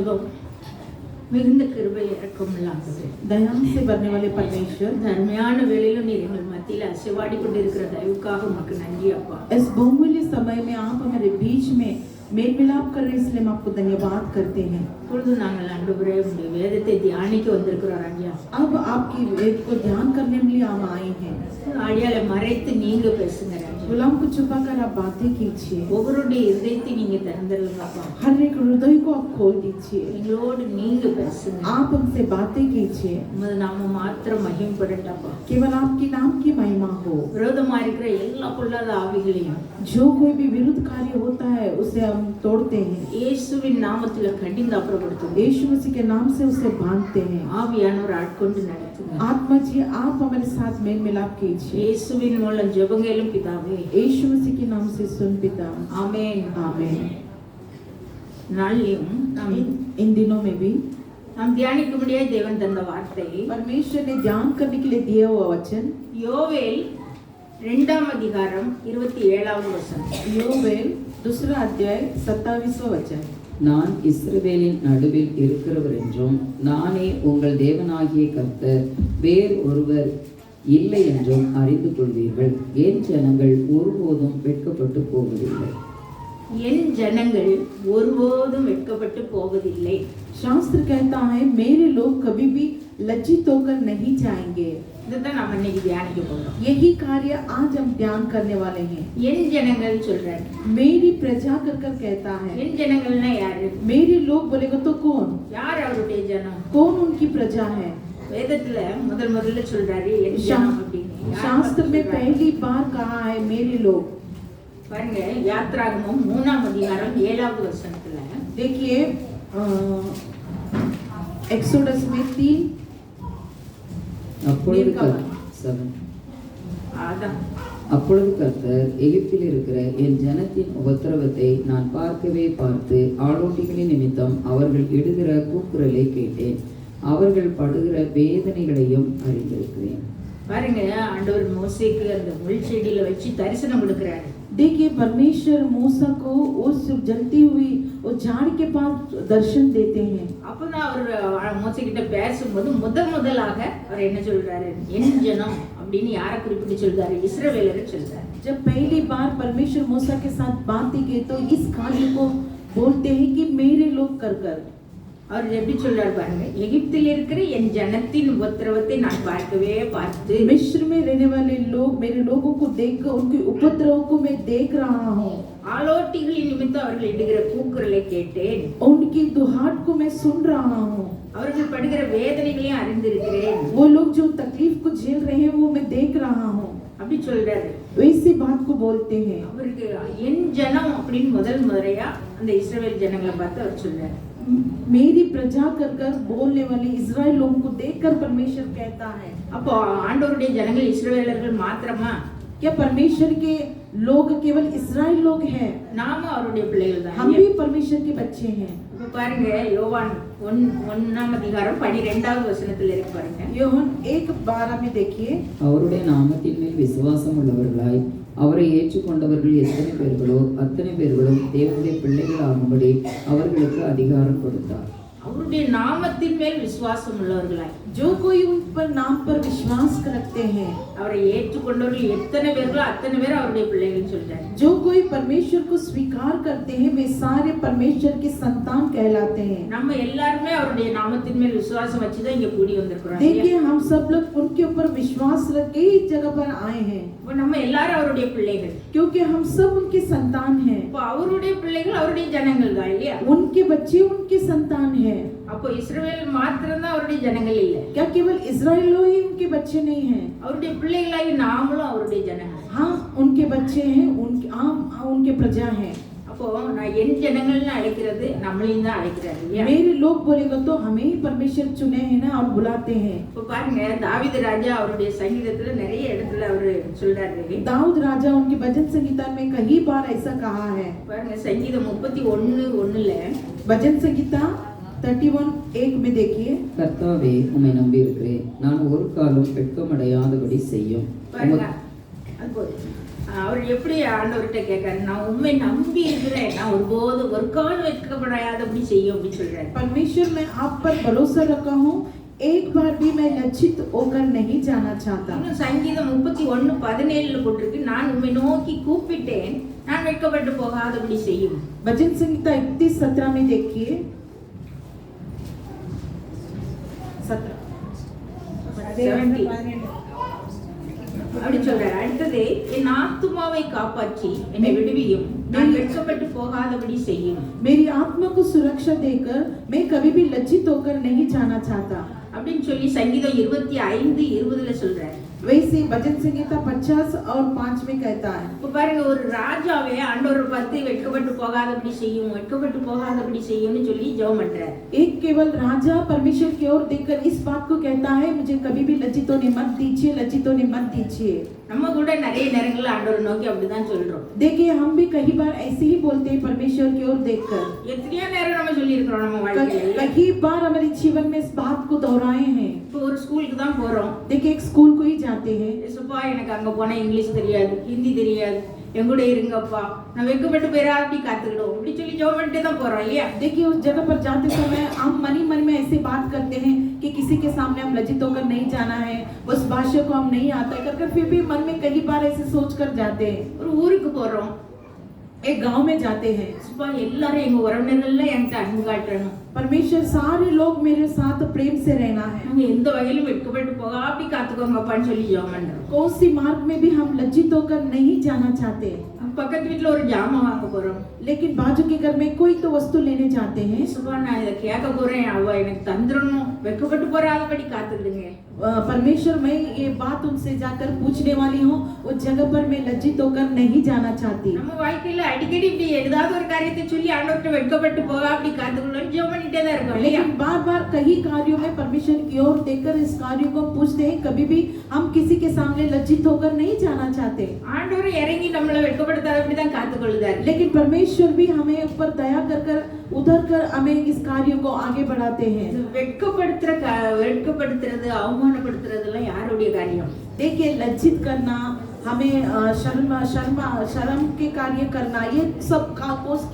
ஜெபம் மிகுந்த கிருபை இரக்கமுள்ளாகவே दया से भरने वाले परमेश्वर, தர்மையான வேளையிலும் நீர் எங்கள் மத்தியில் அசைவாடி கொண்டிருக்கிற தயவுக்காக உமக்கு நன்றி அப்பா. इस बहुमूल्य समय में आप हमारे बीच में मेल मिलाप कर रहे हैं, इसलिए हम आपको धन्यवाद करते हैं। இப்பொழுது நாங்கள் ஆண்டவரே உம்முடைய வேதத்தை தியானிக்க வந்திருக்கிறோம் ஐயா. अब आपकी वेद को ध्यान करने के लिए हम आए हैं। ஆடியால மறைத்து நீங்க பேசுங்க ராஜா. गुलाम को छुपा कर आप बातें कीजिए, ஒவ்வொருடைய இதயத்தை நீங்க திறந்துருங்கப்பா. हर एक हृदय को आप खोल दीजिए, எங்களோடு நீங்க பேசுங்க. आप हमसे बातें कीजिए, உமது நாம மாத்திரம் மகிமைப்படட்டப்பா. केवल आपकी नाम की महिमा हो। விரோதமா இருக்கிற எல்லா பொல்லாத ஆவிகளையும் जो कोई भी विरुद्ध कार्य होता है उसे हम तोड़ते हैं, இயேசுவின் நாமத்துல கண்டிந்து அப்புறப்படுத்துங்க. यीशु मसीह के नाम से उसे बांधते हैं। ஆவியானவர் ஆட்கொண்டு நடத்துங்க. आत्मा जी आप हमारे साथ मेल मिलाप कीजिए, இயேசுவின் மூலம் ஜெபங்களும் பிதாவே. यीशु मसीह के नाम से सुन पिता, ஆமென். आमीन। நாளையும் நாம் इन दिनों में भी நாம் தியானிக்கும்படியாக தேவன் தந்த வார்த்தை परमेश्वर ने ध्यान करने के लिए दिया हुआ वचन யோவேல் 2ஆம் அதிகாரம் 27வது வசனம். योवेल 2 अध्याय 27वां वचन। நான் இஸ்ரவேலின் நடுவில் இருக்கிறவர் என்றும் நானே உங்கள் தேவனாகிய கர்த்தர், வேறு ஒருவர் இல்லை என்றும் அறிந்து கொள்வீர்கள். என் ஜனங்கள் ஒருபோதும் வெட்கப்பட்டு போவதில்லை. என் ஜனங்கள் ஒருபோதும் வெட்கப்பட்டு போவதில்லை. शास्त्र कहता है मेरे लोग कभी भी लज्जित होकर नहीं जाएंगे। இதுதான் நம்ம இன்னைக்கு தியானிக்க போறோம். यही कार्य आज हम ध्यान करने वाले हैं। என் ஜனங்கள் சொல்றாரு. मेरी प्रजा कर कर कहता है। என் ஜனங்கள்னா யாரு? मेरे लोग बोलेगा तो कौन? யார் அவருடைய ஜனம்? कौन उनकी प्रजा है? வேதத்துல முதல்ல சொல்றாரு என் ஜனம் அப்படின்னு. शास्त्र में पहली बार कहा है मेरे लोग। பாருங்க யாத்ராகமம் 3ஆம் அதிகாரம் 7வது வசனத்துல देखिए एक्सोडस में 3 அப்பொழுது அதான் அப்பொழுது கர்த்தர் எகிப்தில் இருக்கிற என் ஜனத்தின் உபத்திரவத்தை நான் பார்த்து ஆளோட்டிகளின் நிமித்தம் அவர்கள் இடுகிற கூக்குரலை கேட்டேன். அவர்கள் படுகிற வேதனைகளையும் அறிந்திருக்கிறேன். பாருங்க ஆண்டவர் மோசேக்கு அந்த முள் செடியில வச்சு தரிசனம் கொடுக்கிறாரு. देखिए परमेश्वर मूसा को उस जलती हुई उस झाड़ के पास दर्शन देते हैं। அப்பதான் அவர் மோசே கிட்ட பேசும்போது முதலாக அவர் என்ன சொல்றாரு? என் ஜனம் அப்படின்னு யாரை குறிப்பிட்டு சொல்றாரு? இஸ்ரவேலரை சொல்றாரு. जब पहली बार परमेश्वर मूसा के साथ बात की तो इस कार्य को बोलते हैं कि मेरे लोग कर कर। அவர் எப்படி சொல்றாரு பாருங்க, எகிப்தில் இருக்கிற என் ஜனத்தின் உபத்திரவத்தை நான் பார்த்து मिस्र में रहने वाले लोग मेरे लोगों को देखकर उनके उपद्रव को मैं देख रहा हूँ। ஆலோட்டிகளின் நிமித்தம் அவர்கள் இடுகிற கூக்குரலை கேட்டேன். उनकी दुहाट को मैं सुन रहा हूँ। அவர்கள் படுகிற வேதனைகளையும் அறிந்திருக்கிறேன். वो लोग जो तकलीफ को झेल रहे हैं वो मैं देख रहा हूँ। அப்படி சொல்றாரு. वैसी बात को बोलते हैं। அவருக்கு என் ஜனம் அப்படின்னு முறையா அந்த இஸ்ரவேல் ஜனங்களை பார்த்து அவர் சொல்றாரு. मेरी प्रजा कर कर बोलने वाले इस्राएल लोगों को देखकर परमेश्वर कहता है। அப்போ ஆண்டவருடைய ஜனங்கள் இஸ்ரவேலர்கள் மாத்திரமா? क्या परमेश्वर के लोग केवल इस्राएल लोग हैं? நாம அவருடைய பிள்ளைகள் தான். हम भी परमेश्वर के बच्चे हैं। இப்ப பாருங்க யோவான் 1ஆம் அதிகாரம் 12வது வசனத்துல இருக்கு பாருங்க. யோவான் 1:12 में देखिए, அவருடைய நாமத்தின் மேல் விசுவாசம் உள்ளவர்களாய் அவரை ஏற்றுக்கொண்டவர்கள் எத்தனை பேர்களோ அத்தனை பேர்களும் தேவனுடைய பிள்ளைகள் ஆகும்படி அவர்களுக்கு அதிகாரம் கொடுத்தார். அவருடைய நாமத்தின் மேல் விசுவாசம் உள்ளவர்களாய் जो कोई उन पर नाम पर विश्वास रखते हैं, அவரை ஏற்றுக்கொண்டவர்கள் எத்தனை பேர்களோ அத்தனை பேர் அவருடைய பிள்ளைகள் சொல்றாரு. जो कोई परमेश्वर को स्वीकार करते हैं वे सारे परमेश्वर के संतान कहलाते हैं। நம்ம எல்லாருமே அவருடைய நாமத்தின் மேல் விசுவாசம் வச்சு தான் இங்க கூடி வந்திருக்கிறோம். देखिए हम सब लोग उनके ऊपर विश्वास रख के ही जगह पर आए हैं, இப்போ நம்ம எல்லாரும் அவருடைய பிள்ளைகள். क्योंकि हम सब उनके संतान हैं। இப்போ அவருடைய பிள்ளைகள் அவருடைய ஜனங்கள் தான் இல்லையா? उनके बच्चे उनके संतान हैं। அப்போ இஸ்ரவேல் மாத்திரம் தான் அவருடைய ஜனங்கள் இல்ல. क्या केवल इस्राएल ही उनके बच्चे नहीं हैं? அவருடைய பிள்ளைகளாகி நாமளும் அவருடைய ஜனங்கள். हाँ उनके बच्चे हैं, उनके आप उनके प्रजा हैं। அப்போ நான் என் ஜனங்கள்னு அழைக்கிறது நம்மளையும் தான் அழைக்கிறாரு இல்லையா? मेरे लोग बोलेगा तो हमें ही परमेश्वर चुने हैं ना और बुलाते हैं। இப்போ பாருங்க தாவீது ராஜா அவருடைய சங்கீதத்துல நிறைய இடத்துல அவரு சொல்றாரு. दाऊद राजा उनके भजन संगीता में कई बार ऐसा कहा है। பாருங்க சங்கீதம் 31:1ல भजन संगीता 31:1 में देखिए, கர்த்தாவே உம்மை நம்பி இருக்கிறேன், நான் ஒரு காலம் வெட்கமடையாதபடி செய்யும். பாருங்க அது போதும். அவர் எப்படி ஆண்டவர்கிட்ட கேட்காரு, நான் உண்மை நம்பி இருக்கிறேன், நான் ஒரு கால் வெட்கப்படாதபடி செய்யும் அப்படின்னு சொல்றாரு. परमेश्वर मैं आप पर भरोसा रखा हूँ, एक बार भी मैं लज्जित होकर नहीं जाना चाहता। இன்னும் சங்கீதம் 31:17 போட்டிருக்கு, நான் உம்மை நோக்கி கூப்பிட்டேன், நான் வெட்கப்பட்டு போகாதபடி செய்யும். भजन संहिता 31:17 में देखिए, 17 அப்படி சொல்றாரு. அடுத்தது, என் ஆத்துமாவை காப்பாற்றி என்னை விடுவியும், நான் வெட்கப்பட்டு போகாதபடி செய்யும். मेरी आत्मा को सुरक्षा देकर मैं कभी भी लज्जित होकर नहीं जाना चाहता அப்படின்னு சொல்லி சங்கீதம் 25:20 சொல்றாரு. वैसे भजन संहिता 50 और 5 में कहता है। இப்ப பாருங்க, ஒரு ராஜாவே ஆண்டவரை பார்த்து வெட்கப்பட்டு போகாதபடி செய்யும், வெட்கப்பட்டு போகாதபடி செய்யும்னு சொல்லி ஜெபம் பண்றாரு. एक केवल राजा परमेश्वर की ओर देखकर इस बात को कहता है, मुझे कभी भी लज्जित होने मत दीजिए, लज्जित होने मत दीजिए। நம்ம கூட நிறைய நேரங்கள்ல ஆண்டவரை நோக்கி அப்படிதான் சொல்றோம். देखिए हम भी कई बार ऐसे ही बोलते हैं परमेश्वर की ओर देखकर। எத்தனையோ நேரம் நம்ம சொல்லி இருக்கிறோம் நம்ம வாழ்க்கையில. कई बार हमारे जीवन में इस बात को दोहराए हैं। இப்போ ஒரு ஸ்கூலுக்கு தான் போறோம். देखिए एक स्कूल को ही जाते हैं, ஏசப்பா எனக்கு அங்க போனா இங்கிலீஷ் தெரியாது, ஹிந்தி தெரியாது, என் கூட இருங்கப்பா, நான் வெட்கப்பட்டு போயிடாதபடி காத்துக்கிடும் அப்படி சொல்லி ஜெபம் பண்ணிட்டே தான் போறோம் இல்லையா? देखिए उस जगह पर जाते समय हम मन ही मन में ऐसे बात करते हैं कि किसी के सामने हम लज्जित होकर नहीं जाना है, उस भाषा को हम नहीं आता है कर फिर भी मन में कई बार ऐसे सोच कर जाते हैं। ஒரு ஊருக்கு போறோம், एक गांव में जाते हैं, ஏசப்பா எல்லாரும் எங்க உறவினர்கள்ல என்கிட்ட அன்பு காட்டணும், परमेश्वर सारे लोग मेरे साथ प्रेम से रहना है, நாங்க எந்த வகையிலும் வெட்கப்பட்டு போக அப்படி காத்துக்கோங்கப்பான்னு சொல்லி ஜெபம் பண்றோம். कौन सी मार्ग में भी हम लज्जित होकर नहीं जाना चाहते। பக்கத்து வீட்டுல ஒரு ஜாமான் வாங்க போறோம், लेकिन बाजू के घर में कोई तो वस्तु लेने जाते हैं, ஏசப்பா நான் இதை கேட்க போறேன், அவ எனக்கு தந்துடணும், வெட்கப்பட்டு போறாதபடி காத்துக்கிடுங்க. परमेश्वर मैं ये बात उनसे जाकर पूछने वाली हूँ, उस जगह पर मैं लज्जित होकर नहीं जाना चाहती। நம்ம வாழ்க்கையில அடிக்கடி இப்படி ஏதாவது ஒரு காரியத்தை சொல்லி ஆண்டவர்கிட்ட வெட்கப்பட்டு போக அப்படி காத்துக்கணும்னு ஜெபம் பண்ணிட்டே தான் இருக்கோம் இல்லையா? लेकिन बार बार कई कार्यों में परमेश्वर की ओर देखकर इस कार्य को पूछते हैं, कभी भी हम किसी के सामने लज्जित होकर नहीं जाना चाहते। ஆண்டவர் இறங்கி நம்மள வெட்கப்படுத்தாதபடி தான் காத்துக்கொள்ளுதார். लेकिन परमेश्वर भी हमें ऊपर दया कर कर उधर कर हमें इस कार्य को आगे बढ़ाते हैं। வெட்கப்படுத்துறது அவமானப்படுத்துறதெல்லாம் யாருடைய காரியம்? देखिए लज्जित करना, हमें शर्म के कार्य करना, ये सब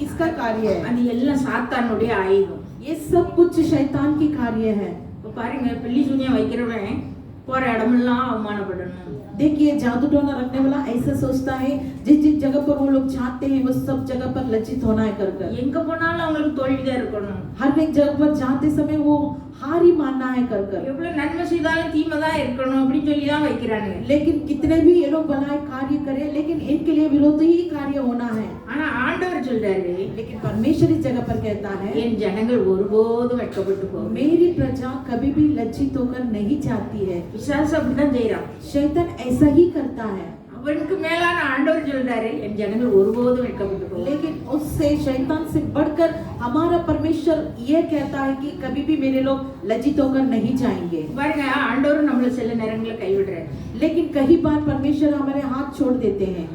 किसका कार्य है? அது எல்லாம் சாத்தானுடைய ஆயுதம். ये सब कुछ शैतान की कार्य है। இப்ப பாருங்க, பில்லி சூனியம் வைக்கிறவன் போற இடமெல்லாம் அவமானப்படணும். देखिए जादू टोना रखने वाला ऐसा सोचता है, जिस जिस जगह पर वो लोग चाहते हैं वो सब जगह पर लज्जित होना है कर कर। எங்க போனாலும் அவங்களுக்கு தோல்விதான் இருக்கணும். हर एक जगह पर जाते समय वो हार ही मानना है कर कर। எவ்வளவு நன்மை செய்தாலும் தீமை தான் இருக்கணும் அப்படின்னு சொல்லி தான் வைக்கிறானுங்க. लेकिन कितने भी ये लोग भलाई कार्य करें, लेकिन इनके लिए विरोधी ही कार्य होना है। ஆனா ஆண்டவர் சொல்றாரு, लेकिन परमेश्वर इस जगह पर कहता है, என் ஜனங்கள் ஒருபோதும் வெட்கப்பட்டு போக. मेरी प्रजा कभी भी लज्जित होकर नहीं जाती है। பிசாசு அப்படிதான் செய்யறான். शैतान ऐसा ही करता है। அவனுக்கு மேலான ஆண்டவர் சொல்றாரு, என் ஜனங்கள் ஒருபோதும் வெட்கப்பட்டு போக. लेकिन उससे शैतान से बढ़कर हमारा परमेश्वर ये कहता है कि कभी भी मेरे लोग लज्जित होकर नहीं जाएंगे। பாருங்க, ஆண்டவர் நம்மள சில நேரங்கள்ல கைவிடுறாரு. लेकिन कई बार परमेश्वर हमारे हाथ छोड़ देते हैं,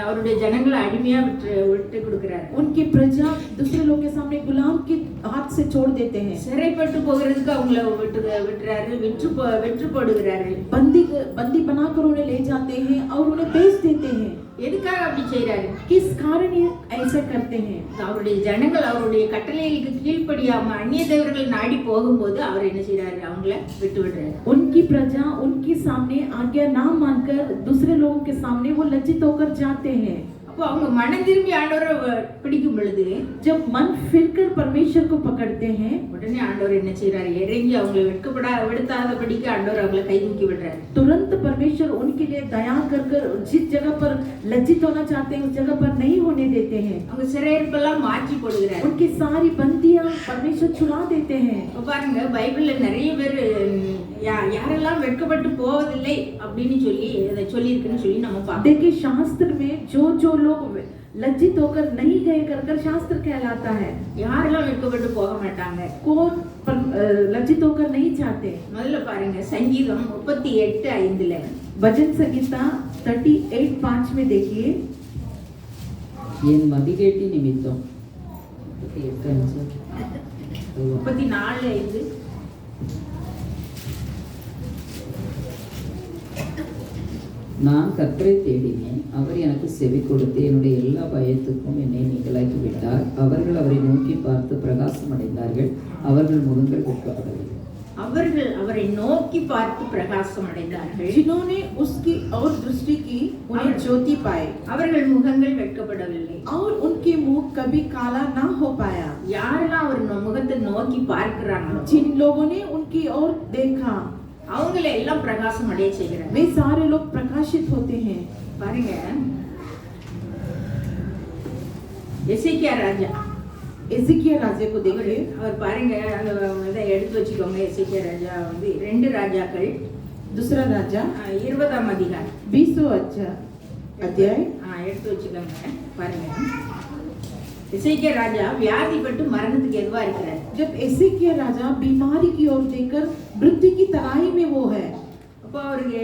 அவருடைய ஜனங்களை அடிமையா விட்டு கொடுக்கிறாரு. उनकी प्रजा दूसरे लोग के सामने गुलाम के हाथ से छोड़ देते हैं। சிறைப்பட்டு போகிறதுக்கு அவங்கள விட்டுறாரு, வெற்று போடுகிறாரு. बंदी बनाकर उन्हें ले जाते हैं और उन्हें बेच देते हैं। எதுக்காக அப்படி செய்யறாரு? किस कारण ये ऐसा करते हैं? அவருடைய ஜனங்கள் அவருடைய கட்டளைகளுக்கு கீழ்ப்படியாம அந்நிய தேவர்கள் நாடி போகும்போது அவர் என்ன செய்யறாரு? அவங்கள விட்டு விடுறாரு. उनकी प्रजा उनके सामने आज्ञा ना मानकर दूसरे लोगों के सामने वो लज्जित होकर जाते हैं। அப்போ அவங்க மனம் திரும்பி ஆண்டவரை பிடிக்கும் பொழுது, जब मन फिरकर परमेश्वर को पकड़ते हैं, உடனே ஆண்டவர் என்ன செய்யறாரு? இறங்கி அவங்களை வெட்கப்படாதபடிக்கு ஆண்டவர் அவங்களை கை தூக்கி விடுறாரு. तुरंत परमेश्वर उनके लिए दया कर कर जिस जगह पर लज्जित होना चाहते हैं उस जगह पर नहीं होने देते हैं। அவங்க சிறையிருப்பெல்லாம் மாற்றி போடுகிறார். उनकी सारी बंदियां परमेश्वर छुड़ा देते हैं। பாருங்க, பைபிள்ல நிறைய பேர் யாரெல்லாம் வெட்கப்பட்டு போவதில்லை அப்படின்னு சொல்லி அதை சொல்லி இருக்குன்னு சொல்லி நம்ம பார்க்கலாம். देखिए शास्त्र में जो लोग लज्जित होकर नहीं गए कर कर शास्त्र कहलाता है। யாரெல்லாம் வெட்கப்பட்டு போக மாட்டாங்க? कौन लज्जित होकर नहीं चाहते? முதல்ல பாருங்க, சங்கீதம் 38:5 भजन संहिता 38:5 में देखिए, என் மதிகேட்டி நிமித்தம் 34:5 34:5 நான் கர்த்தரை தேடினேன், அவர் எனக்கு செவி கொடுத்து என்னுடைய எல்லா பயத்துக்கும் என்னை நீங்களாக்கி விட்டார். அவர்கள் அவரை நோக்கி பார்த்து பிரகாசம் அடைந்தார்கள், அவர்கள் முகங்கள் வெட்கப்படவில்லை. அவர்கள் அவரை நோக்கி பார்த்து பிரகாசம் அடைந்தார்கள், जिन्होंने उसकी और दृष्टि की उन्हें ज्योति पाए அவர்கள் முகங்கள் வெட்கப்படவில்லை. और उनके मुंह कभी काला ना हो पाया। யாரெல்லாம் அவர் முகத்தை நோக்கி பார்க்கிறாங்களோ जिन लोगों ने उनकी ओर देखा அவங்கள எல்லாம் பிரகாசம் அடைய செய்கிறார். वे सारे लोग प्रकाशित होते हैं। பாருங்க, எசேக்கியா ராஜா एजिकिया राजा को देखिए, அவர் பாருங்க, அந்த இதை எடுத்து வச்சுக்கோங்க. எசேக்கியா ராஜா வந்து 2 ராஜாக்கள் दूसरा राजा 20ஆம் அதிகாரம் 20 अध्याय எடுத்து வச்சுக்கோங்க. பாருங்க, எசேக்கியா ராஜா வியாதிப்பட்டு மரணத்துக்கு எதுவா இருக்கிறார். जब एजिकिया राजा बीमारी की ओर देखकर मृत्यु की तराई में वो है, அப்போ அவருக்கு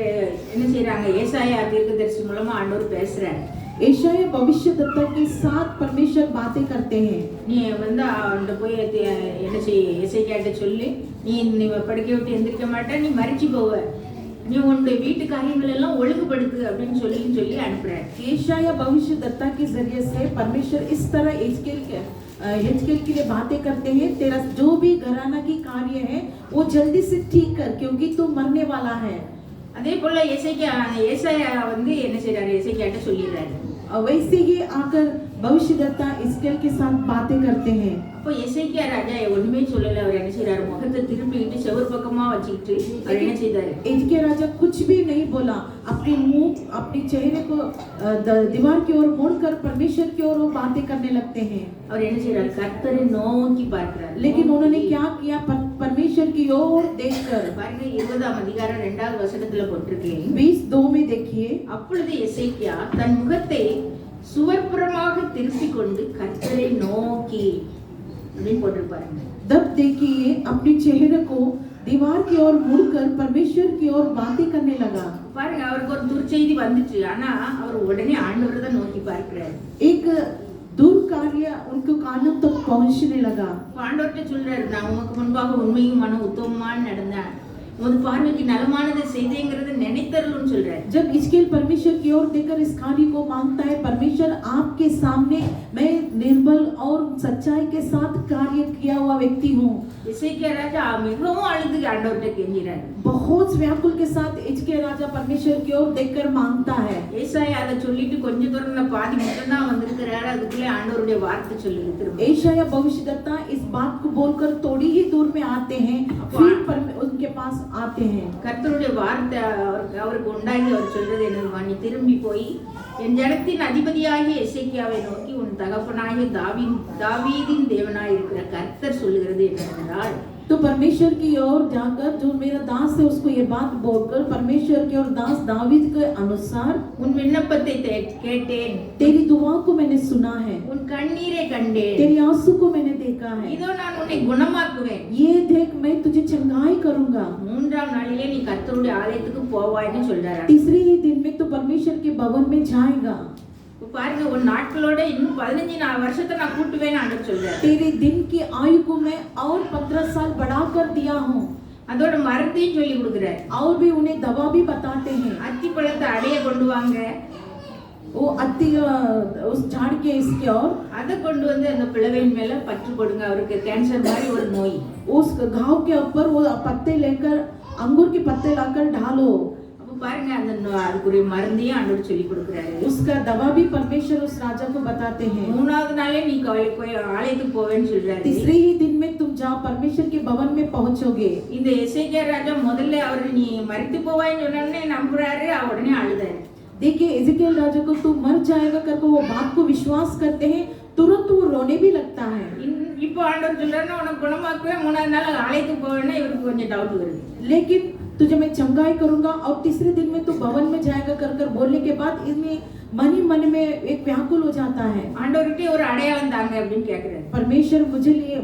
என்ன செய்யறாங்க, ஏசாயா தீர்க்கதரிசி மூலமா ஆண்டவர் பேசுறாரு. एशाया भविष्यद्वक्ता के साथ परमेश्वर बातें करते हैं। நீ வந்து அவன்கிட்ட போய் என்ன செய்ய, எசேக்கியாட்ட சொல்லி, நீ படுக்கை விட்டு எந்திரிக்க மாட்ட, நீ மரிச்சு போவ, நீ உன்னுடைய வீட்டு காரியங்கள் எல்லாம் ஒழுங்குபடுத்து அப்படின்னு சொல்லி அனுப்புறாரு. एशाया भविष्यद्वक्ता के जरिए से परमेश्वर इस तरह एजकेल के लिए बातें करते हैं, तेरा जो भी घराना की कार्य है वो जल्दी से ठीक कर, क्योंकि तू मरने वाला है। அதே போல ஏசாயா வந்து என்ன செய்யறாரு, எசேக்கியாட்ட சொல்லிடுறாரு. वैसे ही आकर भविष्यद्वक्ता एजकेल के साथ बातें करते हैं। அப்போ எசேக்கியா ராஜா ஒண்ணுமே சொல்லல. அவர் என்ன செய்யறாரு, முகத்தை திரும்பிட்டு செவர் பக்கமா வச்சுக்கிட்டு அவர் என்ன செய்தாரு, एजकेल राजा कुछ भी नहीं बोला, अपने मुंह अपने चेहरे को दीवार की ओर मोड़कर परमेश्वर की ओर वो बातें करने लगते हैं। அவர் என்ன செய்யறாரு, கர்த்தரை நோக்கி பார்க்கிறார். लेकिन उन्होंने क्या किया, परमेश्वर की ओर देखकर, பாருங்க, 20ஆம் அதிகாரம் 2வது வசனத்துல போட்டிருக்கேன். 20:2 में देखिए, அப்பொழுது எசேக்கியா தன் முகத்தை சுவர்புறமாக திருப்பிக் கொண்டு கர்த்தரை நோக்கி அப்படின்னு போட்டிருப்பாருங்க. तब देखिए अपने चेहरे को दीवार की ओर मुड़कर परमेश्वर की ओर बातें करने लगा। பாருங்க, அவருக்கு ஒரு துர்ச்செய்தி வந்துச்சு, ஆனா அவர் உடனே ஆண்டவரை தான் நோக்கி பார்க்கிறார். एक दूर कार्य उनको कानों तक पहुंचने लगा। ஆண்டவர்கிட்ட சொல்றாரு, நான் உமக்கு முன்பாக உண்மையும் மன உத்தமமான நடந்தேன், உமது பார்வைக்கு நலமானதை செய்தேங்கிறத நினைத்தருள்னு சொல்றாரு. जब इस्राएल परमेश्वर की ओर देखकर इस कार्य को मांगता है, परमेश्वर आपके सामने मैं निर्बल और सच्चाई के साथ कार्य किया हुआ व्यक्ति हूँ। எசேக்கியா ராஜா மிகவும் அழுது ஆண்டவர்கிட்ட கெஞ்சிறாரு. बहुत व्याकुल के साथ इजकिया राजा परमेश्वर की ओर देखकर मांगता है। ஏசாயா அதை சொல்லிட்டு கொஞ்ச தூரம் பாதி மட்டும் தான் வந்திருக்கிறாரு, அதுக்குள்ளே ஆண்டவருடைய வார்த்தை சொல்லுது திரும்ப. एशाया भविष्यद्वक्ता इस बात को बोलकर थोड़ी ही दूर में आते हैं, फिर उनके पास आते हैं। கர்த்தருடைய வார்த்தை அவருக்கு உண்டாகி அவர் சொல்றது என்னதுமா, நீ திரும்பி போய் என் ஜனத்தின் அதிபதியாகிய எசேக்கியாவை நோக்கி உன் தகப்பனாகிய தாவீதின் தேவனாய் இருக்கிற கர்த்தர் சொல்லுகிறது என்னவென்றால், तो परमेश्वर की ओर जाकर जो मेरा दास है उसको ये बात बोलकर परमेश्वर की ओर दास दावीद के अनुसार, உன் விண்ணப்பத்தை கேட்டேன், तेरी दुआ को मैंने सुना है, உன் கண்ணீரை கண்டேன், तेरी आंसू को मैंने देखा है, இதோ நான் உன்னை குணமாக்குவேன், ये देख मैं तुझे चंगाई करूंगा। 3ஆம் நாளிலே நீ கர்த்தருடைய ஆலயத்துக்கு போவாய்ன்னு சொல்றாரு. तीसरे ही दिन में तो परमेश्वर के भवन में जाएगा। பாருங்க, ஒரு நாட்களோட இன்னும் 15 வருஷத்தை நான் கூட்டுவேன்னு ஆண்டவர் சொல்றாரு. तेरे दिन की आयु को मैं और 15 साल बढ़ाकर दिया हूँ। அதோட மரத்தையும் சொல்லி கொடுக்குறாரு. और भी उन्हें दवा भी बताते हैं। அத்தி பழத்தை அடைய கொண்டு வாங்க, वो अति उस झाड़ के इसके और அதை கொண்டு வந்து அந்த பிளவின் மேல பற்று போடுங்க, அவருக்கு கேன்சர் மாதிரி ஒரு நோய். उस घाव के ऊपर वो पत्ते लेकर अंगूर के पत्ते लाकर डालो। அப்ப பாருங்க, அந்த அதுக்குரிய மருந்தையும் ஆண்டவர் சொல்லி கொடுக்குறாரு. उसका दवा भी परमेश्वर उस राजा को बताते हैं। 3வது நாளே நீ ஆலயத்துக்கு போவேன்னு சொல்றாரு. तीसरे ही दिन में तुम जाओ परमेश्वर के भवन में पहुंचोगे। இந்த எசேக்கியா ராஜா முதல்ல அவர் நீ மரித்து போவாய்ன்னு சொன்னோடனே நம்புறாரு, உடனே அழுதாரு. देखिए इजकियल राजा को तू मर जाएगा करके वो बात को विश्वास करते हैं, तुरंत वो रोने भी लगता है। இப்போ ஆண்டவர் சொல்றாருன்னா உனக்கு குணமாக்குவேன், 3வது நாள் ஆலயத்துக்கு போவேன்னா இவருக்கு கொஞ்சம் டவுட் வருது. लेकिन तुझे मैं चंगाई करूंगा और तीसरे दिन में तू भवन में जाएगा कर बोलने के बाद इसमें मन में एक व्याकुल हो जाता है। ஆண்டவர்கிட்ட ஒரு அடையாளம் தாங்க அப்படின்னு கேக்குறாரு. परमेश्वर मुझे लिए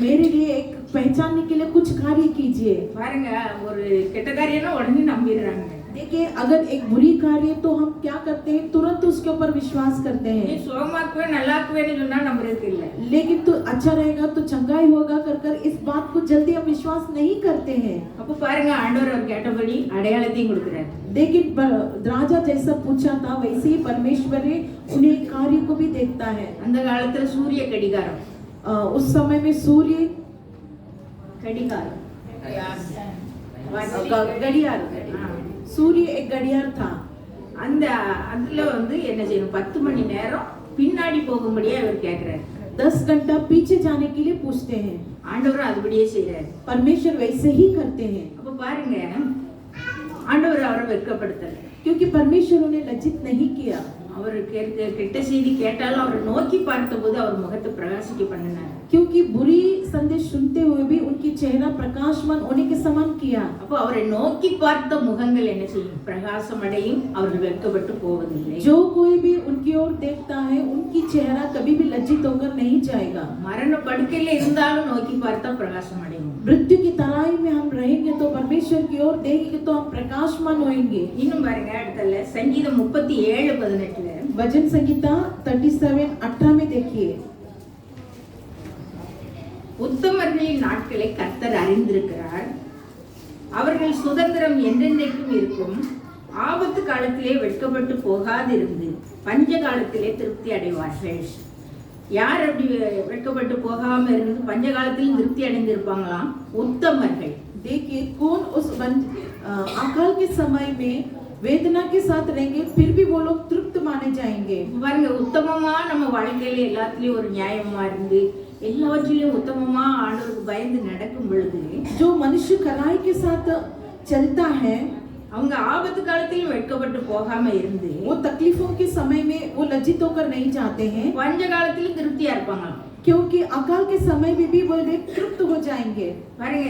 मेरे लिए एक पहचानने के लिए कुछ कार्य कीजिए। பாருங்க, ஒரு கெட்ட காரியம்னா உடனே நம்பிடுறாங்க. देखिए अगर एक बुरी कार्य तो हम क्या करते हैं, तुरंत उसके ऊपर विश्वास करते நீ हैं। சுகமாக்குவேன் நல்லாக்குவேன்னு சொன்னா நம்புறதுக்கு இல்ல. लेकिन तो अच्छा रहेगा तो चंगाई होगा कर इस बात को जल्दी हम विश्वास नहीं करते हैं। அப்ப பாருங்க ஆண்டவர் அவர் கேட்டபடி அடையாளத்தையும் கொடுக்கிறார். लेकिन राजा जैसा पूछा था वैसे ही परमेश्वर ने उन्हें कार्य को भी देखता है। அந்த காலத்துல சூரிய கடிகாரம் उस समय में सूर्य கடிகாரம் घड़ियाल, सूर्य एक घड़ियाल था। அந்த அதுல வந்து என்ன செய்யணும் 10 மணி நேரம் பின்னாடி போகும்படியே அவர் கேக்குறாரு. 10 घंटा पीछे जाने के लिए पूछते हैं। ஆண்டவர் அதுபடியே செய்றாரு. परमेश्वर वैसे ही करते हैं அப்ப பாருங்க ஆண்டவர் அவரை வெட்கப்படுத்தல. क्योंकि परमेश्वर उन्हें लज्जित नहीं किया। அவர் கெட்ட செய்தி கேட்டாலும் அவரை நோக்கி பார்த்தபோது அவர் முகத்தை பிரகாசிக்க பண்ணினார். क्योंकि बुरी संदेश सुनते हुए भी उनकी चेहरा प्रकाशमान होने के समान किया। அப்போ அவரை நோக்கி பார்த்த முகங்கள் என்ன செய்யும்? பிரகாசம் அடையும். அவர்கள் வெட்கப்பட்டு போவதில்லை. जो कोई भी उनकी ओर देखता है उनकी चेहरा कभी भी लज्जित होकर नहीं जाएगा। மரண படுக்கையில இருந்தாலும் நோக்கி பார்த்தா பிரகாசம் அடையும். मृत्यु की तराई में हम रहेंगे तो परमेश्वर की ओर देखेंगे तो हम प्रकाशमान होंगे। இன்னும் பாருங்க அடுத்தல சங்கீதம் 37:18 भजन संगीता 37:18 में देखिए, உத்தமர்களின் நாட்களை கர்த்தர் அறிந்திருக்கிறார். அவர்கள் சுதந்திரம் என்றென்றைக்கும் இருக்கும். ஆபத்து காலத்திலே வெட்கப்பட்டு போகாதிருந்து பஞ்ச காலத்திலே திருப்தி அடைவார்கள். யார் அப்படி வெட்கப்பட்டு போகாம இருந்து பஞ்ச காலத்திலும் திருப்தி அடைந்திருப்பாங்களாம்? உத்தமர்கள். देखिए कौन उस अकाल के समय में वेदना के साथ रहेंगे फिर भी वो लोग तृप्त माने जाएंगे। பாருங்க உத்தமமா நம்ம வாழ்க்கையில எல்லாத்துலயும் ஒரு நியாயமா இருந்து எல்லாவற்றிலும் உத்தமமா ஆண்டவருக்கு பயந்து நடக்கும் பொழுது जो मनुष्य खराई के साथ चलता है அவங்க ஆபத்து காலத்திலும் வெட்கப்பட்டு போகாம இருந்து वो तकलीफों के समय में वो लज्जित होकर नहीं जाते हैं, பஞ்ச காலத்திலும் திருப்தியா இருப்பாங்களாம். क्योंकि अकाल के समय में भी वो लोग तृप्त हो जाएंगे। பாருங்க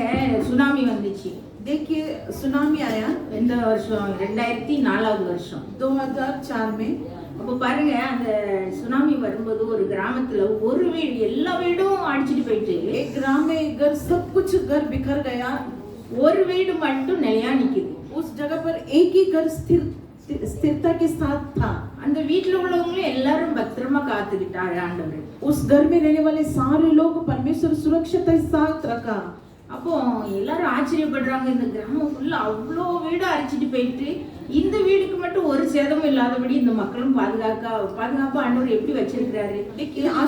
சுனாமி வந்துச்சு. देखिए सुनामी आया எந்த வருஷம்? 2004 வருஷம். 2004 में। அப்ப பாருங்க அந்த சுனாமி வரும்போது ஒரு கிராமத்துல ஒரு வீடு எல்லா வீடும் அடிச்சிட்டு போயிட்டு एक ग्राम में एक घर सब कुछ घर बिखर गया, ஒரு வீடு மட்டும் நிலையா நிக்குது. उस जगह पर एक ही घर स्थिरता के साथ था। அந்த வீட்டுல உள்ளவங்களும் எல்லாரும் பத்திரமா காத்துக்கிட்டாரு ஆண்டவர். उस घर में रहने वाले सारे लोग परमेश्वर सुरक्षित के साथ रखा। அப்போ எல்லாரும் ஆச்சரியப்படுறாங்க, இந்த கிராமம் ஃபுல்லா அவ்வளோ வீடு அரிச்சிட்டு போயிட்டு இந்த வீடுக்கு மட்டும் ஒரு சேதமும் இல்லாதபடி இந்த மக்களும் பாதுகாப்பா ஆண்டவர் எப்படி வச்சிருக்கிறாரு,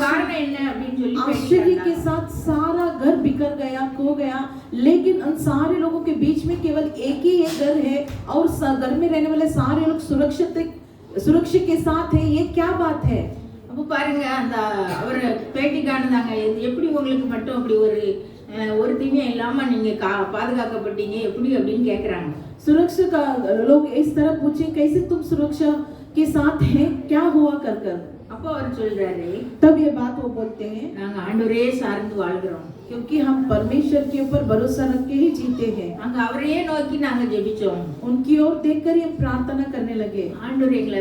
காரணம் என்ன அப்படின்னு சொல்லி आश्चर्य के साथ सारा घर बिखर गया, खो गया, लेकिन उन सारे लोगों के बीच में केवल एक ही एक घर है और घर में रहने वाले सारे लोग सुरक्षित के साथ है। ये क्या बात है? அப்போ பாருங்க அந்த அவரை பேட்டி காணுதாங்க, எப்படி உங்களுக்கு மட்டும் அப்படி ஒரு தீமையும் இல்லாம நீங்க பாதுகாக்கப்பட்டீங்க எப்படி அப்படின்னு கேக்குறாங்க. सुरक्षा का लोग इस तरह पूछे कैसे तुम सुरक्षा के साथ हैं, क्या हुआ कर। அப்போ அவர் சொல்றாரு, तब ये बात वो बोलते हैं நாங்க ஆண்டவரே சார்ந்து வாழ்கிறோம், क्योंकि हम परमेश्वर के ऊपर भरोसा रख के ही जीते हैं। நாங்க அவரையே நோக்கி நாங்க ஜெபிச்சோம், उनकी ओर देखकर ही हम प्रार्थना करने लगे। ஆண்டவர் எங்களை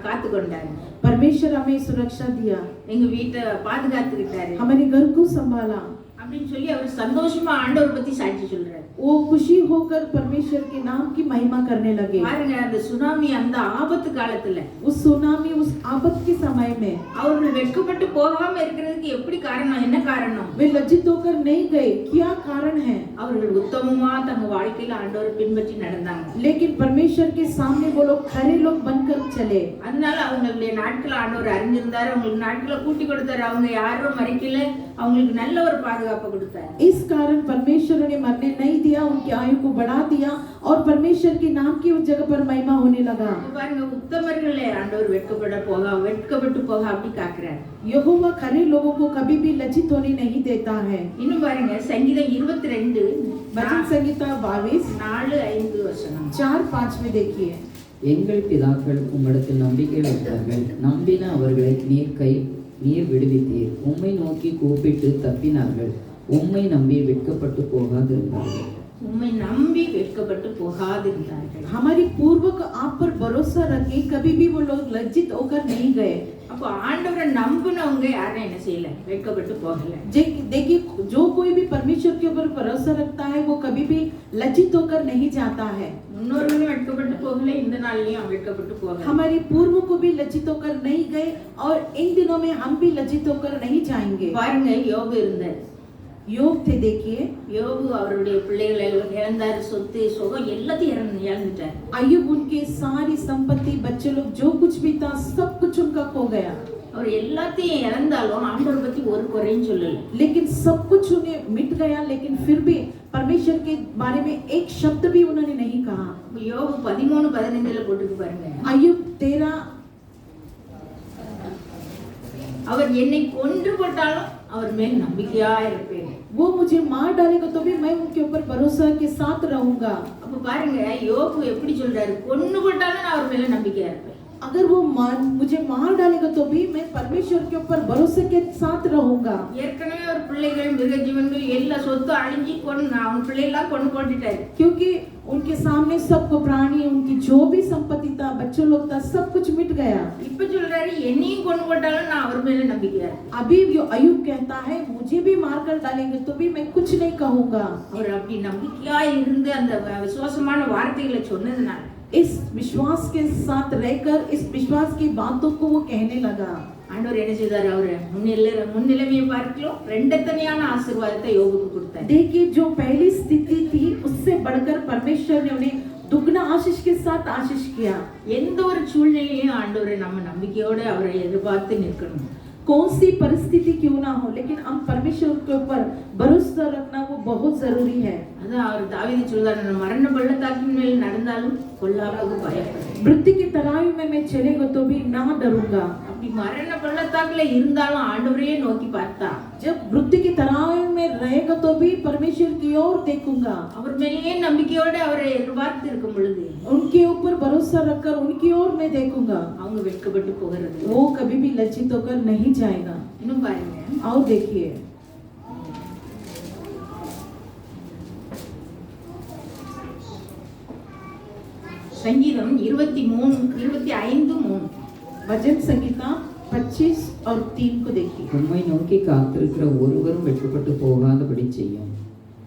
காத்து கொண்டாரு, परमेश्वर हमें सुरक्षा दिया, எங்க வீட்டை பாதுகாத்துக்கிட்டாரு हमारे घर को संभाला அப்படின்னு சொல்லி அவர் சந்தோஷமா ஆண்டவர் பத்தி சாட்சி சொல்றாரு. वो खुशी होकर परमेश्वर के नाम की महिमा करने लगे। பாருங்க அந்த சுனாமி அந்த ஆபத்து காலத்துல उस सुनामी उस आपत के समय में அவர்கள் வெட்கப்பட்டு போகாம இருக்கிறதுக்கு எப்படி காரணம், என்ன காரணம்? वे लज्जित होकर नहीं गए, क्या कारण है? அவர்கள் உத்தமமா தங்க வாழ்க்கையில ஆண்டவரை பின்பற்றி நடந்தாங்க. लेकिन परमेश्वर के सामने वो लोग खरे लोग बनकर चले। அதனால அவங்களுடைய நாட்கள் ஆண்டவர் அறிஞ்சிருந்தாரு, அவங்களுக்கு நாட்களை கூட்டி கொடுத்தாரு, அவங்க யாரும் மறைக்கல, அவங்களுக்கு நல்ல ஒரு பாதுகாப்பு கொடுத்தாரு. इस कारण परमेश्वर ने मरने नहीं दिया, उनकी आयु को बढ़ा दिया और परमेश्वर के नाम की उस जगह पर महिमा होने लगा। பாருங்க உத்தமர்களே ஆண்டவர் வெட்கப்பட்டு போக அப்படி காக்குறாரு. यहोवा खरे लोगों को कभी भी लज्जित होने नहीं देता है। இன்னும் பாருங்க சங்கீதம் 22 भजन संगीता 22 4-5 வசனம். 4-5 में देखिए, எங்கள் பிதாக்கள் உம்மிடத்தில் நம்பிக்கை வைத்தார்கள், நம்பின அவர்களை நீர் விடுவித்தீர். உம்மை நோக்கி கூப்பிட்டு தப்பினார்கள், உம்மை நம்பி வெட்கப்பட்டு போகாதிருந்தார்கள். உம்மை நம்பி வெட்கப்பட்டு போகாதிருந்தார்கள். हमारी पूर्वक आप पर भरोसा रखे कभी भी वो लोग लज्जित होकर नहीं गए। அப்போ ஆண்டவரை நம்பினவங்க யாரும் என்ன செய்யல, வெட்கப்பட்டு போகல. देखिए जो कोई भी परमेश्वर के ऊपर भरोसा रखता है वो कभी भी लज्जित होकर नहीं जाता है। முன்னோர்களும் வெட்கப்பட்டு போகல, இந்த நாள்லயும் வெட்கப்பட்டு போகல. हमारे पूर्व को भी लज्जित होकर नहीं गए और इन दिनों में हम भी लज्जित होकर नहीं जाएंगे। பாருங்க, யோபு இருந்தார். योग थे, देखिए யோபு அவருடைய பிள்ளைகளை இழந்தார், சொத்து சுகம் எல்லாத்தையும் இழந்துட்டார். अय्यूब उनके सारी संपत्ति, बच्चे लोग, जो कुछ भी था सब कुछ उनका खो गया। அவர் எல்லாத்தையும் இழந்தாலும் ஆண்டவர் பத்தி ஒரு குறையும் சொல்லல. लेकिन सब कुछ उन्हें मिट गया, लेकिन फिर भी परमेश्वर के बारे में एक शब्द भी उन्होंने नहीं कहा। யோபு 13:15 போட்டுட்டு பாருங்க. अय्यूब 13 அவர் என்னை கொன்று போட்டாலும் அவர் மேல் நம்பிக்கையா இருப்பேன். वो मुझे मार डालेगा तो भी मैं उनके ऊपर भरोसा के साथ रहूंगा। அப்ப பாருங்க, யோபு எப்படி சொல்றாரு, கொன்று போட்டாலும் நான் அவர் மேல நம்பிக்கையா இருப்பேன். अगर वो मुझे मार डालेगा तो भी मैं परमेश्वर के ऊपर भरोसे के साथ रहूंगा। ஏற்கனவே ஒரு பிள்ளைகள், மிருக ஜீவன்கள் எல்லா சொத்து அழிஞ்சி அவன் பிள்ளைலாம் கொண்டு போட்டுட்டாரு. क्योंकि उनके सामने सबको प्राणी, उनकी जो भी संपत्ति था, बच्चों लोग था, सब कुछ मिट गया। இப்ப சொல்றாரு, என்னையும் கொண்டு போட்டாலும் நான் அவர் மேல நம்பிக்கையா இருப்பேன். अभी जो अय्यूब कहता है, मुझे भी मार कर डालेंगे तो भी मैं कुछ नहीं कहूंगा। அவர் அப்படி நம்பிக்கையா இருந்து அந்த விசுவாசமான வார்த்தைகளை சொன்னதுனால, इस विश्वास के साथ रहकर इस विश्वास की बातों को वो कहने लगा। ஆண்டவர் என்ன செய்தார், அவரை முன்னிலைமையை பார்க்கலாம் ரெண்டத்தனையான ஆசீர்வாதத்தை யோபுக்கு கொடுத்தார். देखिए, जो पहली स्थिति थी उससे बढ़कर परमेश्वर ने उन्हें दुगना आशीष के साथ आशीष किया। எந்த ஒரு சூழ்நிலையிலும் ஆண்டவரை நம்ம நம்பிக்கையோட அவரை எதிர்பார்த்து நிற்கணும். कौन सी परिस्थिति क्यों ना हो, लेकिन हम परमेश्वर के ऊपर भरोसा रखना वो बहुत जरूरी है। அதான் அவர் தாவீது சொல்றாரு, நான் மரண பள்ளத்தாக்கின் மேல் நடந்தாலும் கொல்லாமக்கு பயப்படும். मृत्यु की तराई में मैं चलेगा तो भी ना डरूंगा। அப்படி மரண பள்ளத்தாக்குல இருந்தாலும் ஆண்டவரையே நோக்கி பார்த்தா, जब मृत्यु की तराई में रहेगा तो भी परमेश्वर की ओर देखूंगा। அவர் மேலேயே நம்பிக்கையோட அவரை எதிர்பார்த்து இருக்கும் பொழுது उनके ऊपर भरोसा रखकर उनकी ओर मैं देखूंगा। அவங்க வெட்கப்பட்டு போகிறது. वो कभी भी लज्जित होकर नहीं जाएगा। இன்னும் பாருங்க, और देखिए, சங்கீதம் 25:3 भजन संगीता 25 और 3 को देखिए। உம்மை நோக்கி காத்திருக்கிற ஒருவரும் வெட்கப்பட்டு போகாதபடி செய்யும்.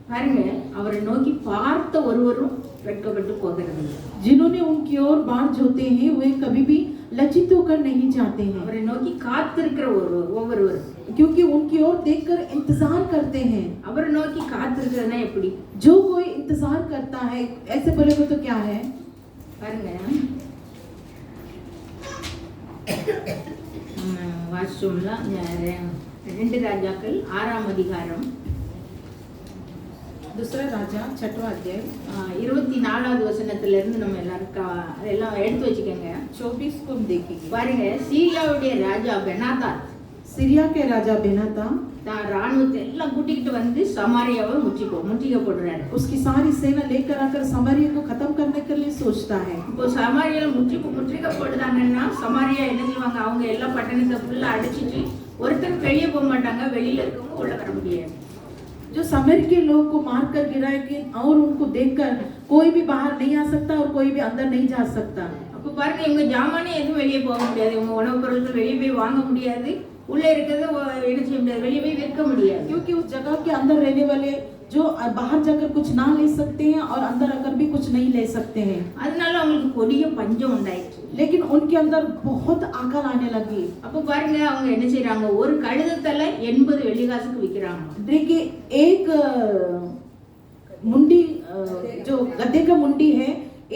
பாருங்க, அவரை நோக்கி பார்த்த ஒருவரும் வெட்கப்பட்டு போகிறது. जिन्होंने उनकी ओर बाढ़ जोते हैं वे कभी भी लज्जित होकर नहीं जाते हैं, அவரை நோக்கி காத்திருக்கிற ஒவ்வொருவரும். क्योंकि उनकी ओर देखकर इंतजार करते हैं। அவரை நோக்கி காத்திருக்கிறதுனா எப்படி? जो कोई इंतजार करता है, ऐसे बोलेगा तो क्या है? பாருங்க, வாசிச்சோம்ல 2 ராஜாக்கள் 6ஆம் அதிகாரம் दूसरा राजा 6वां अध्याय 24வது வசனத்துல இருந்து நம்ம எல்லாரும் அதெல்லாம் எடுத்து வச்சுக்கோங்க. 24 को हम देखेंगे। பாருங்க, சீரியாவுடைய ராஜா பெனாதாத் सीरिया के राजा बेनाता தான் ராணுவத்தை எல்லாம் கூட்டிக்கிட்டு வந்து சமாரியாவை முற்றுகை போடுறாரு. उसकी सारी सेना लेकर आकर समारिया को खत्म करने के लिए सोचता है। இப்போ சமாரியால முற்றுகை போடுறாங்கன்னா சமாரியா என்ன செய்வாங்க, அவங்க எல்லா பட்டணத்தை ஃபுல்லா அடிச்சிட்டு ஒருத்தர் வெளியே போக மாட்டாங்க, வெளியில இருக்கவங்க உள்ள வர முடியாது. जो समर के लोग को मारकर गिराएंगे और उनको देखकर कोई भी बाहर नहीं आ सकता और कोई भी अंदर नहीं जा सकता। அப்ப பாருங்க, இவங்க ஜாமானே எதுவும் வெளியே போக முடியாது, இவங்க உணவுப் பொருட்கள் வெளியே போய் வாங்க முடியாது, உள்ள இருக்கிறத என்ன செய்ய முடியாது, வெளியே போய் விற்க முடியாது. क्योंकि उस जगह के अंदर रहने वाले जो बाहर जाकर कुछ ना ले सकते हैं और अंदर आकर भी कुछ नहीं ले सकते हैं। அதனால அவங்களுக்கு கொடிய பஞ்சம் உண்டாயிடுச்சு. लेकिन उनके अंदर बहुत आकल आने लगी। அப்ப பாருங்க, அவங்க என்ன செய்யறாங்க, ஒரு கழுதத்தல 80 வெள்ளிக்காசுக்கு விக்கிறாங்க. देखिए, एक मुंडी, जो गधे का मुंडी है,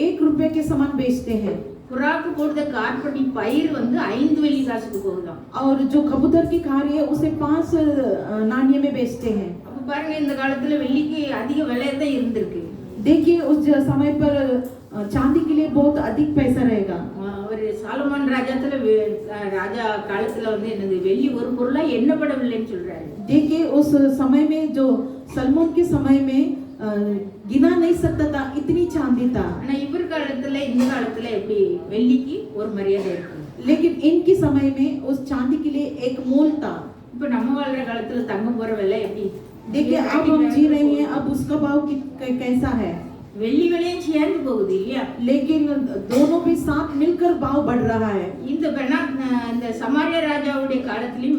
1 रुपए के समान बेचते हैं। புறாக்கு போடுற கார்பட்டி பயிர் வந்து 5 வெள்ளிக்காசுக்கு போகுதாம். और जो कबूतर की खारी है उसे 5 नाणिये में बेचते हैं। அப்ப பாருங்க, இந்த காலத்துல வெள்ளிக்கு அதிக விலை தான் இருந்திருக்கு. देखिए, उस समय पर चांदी के लिए बहुत अधिक पैसा रहेगा। அவர் சாலமோன் ராஜா காலத்துல வந்து என்னது வெள்ளி ஒரு பொருளா எண்ணப்படவில்லைன்னு சொல்றாரு. देखिए, उस समय में जो सलमोन के समय में गिना नहीं सकता था, इतनी चांदी था। ஆனா இவர் காலத்துல இந்த காலத்துல எப்படி வெள்ளிக்கு ஒரு மரியாதை இருக்கு. लेकिन इनके समय में उस चांदी के लिए एक मोल था। இப்ப நம்ம வாழ்ற காலத்துல தங்கம் போற விலை எப்படி? देखिए, अब हम जी रहे हैं, अब उसका भाव कैसा है? வெள்ளி விலையும் சேர்ந்து போகுது இல்லையா? लेकिन दोनों भी साथ मिलकर भाव बढ़ रहा है। இந்த சமாரியா ராஜாவுடைய காலத்திலயும்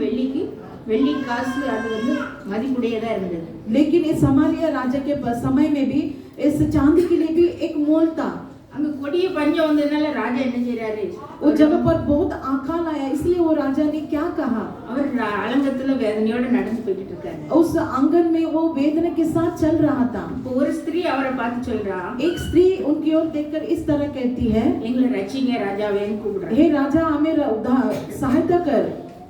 வெள்ளி காசு அது வந்து மதிப்புடையதா இருந்தது. लेकिन इस समारिया राजा के समय में भी इस चांदी के लिए भी एक मोल था। அங்க கொடிய பஞ்சம் வந்ததுனால ராஜா என்ன செய்யறாரு, वो जगह पर बहुत आकाल आया, इसलिए वो राजा ने क्या कहा, அவர் அலங்கத்துல வேதனையோட நடந்து போயிட்டு இருக்காரு. उस आंगन में वो वेदना के साथ चल रहा था। இப்போ ஒரு ஸ்திரீ அவரை பார்த்து சொல்றா, एक स्त्री उनकी ओर देखकर इस तरह कहती है, எங்களை ரட்சிங்க ராஜாவேன்னு கூப்பிடுறாரு. हे राजा हमें सहायता कर।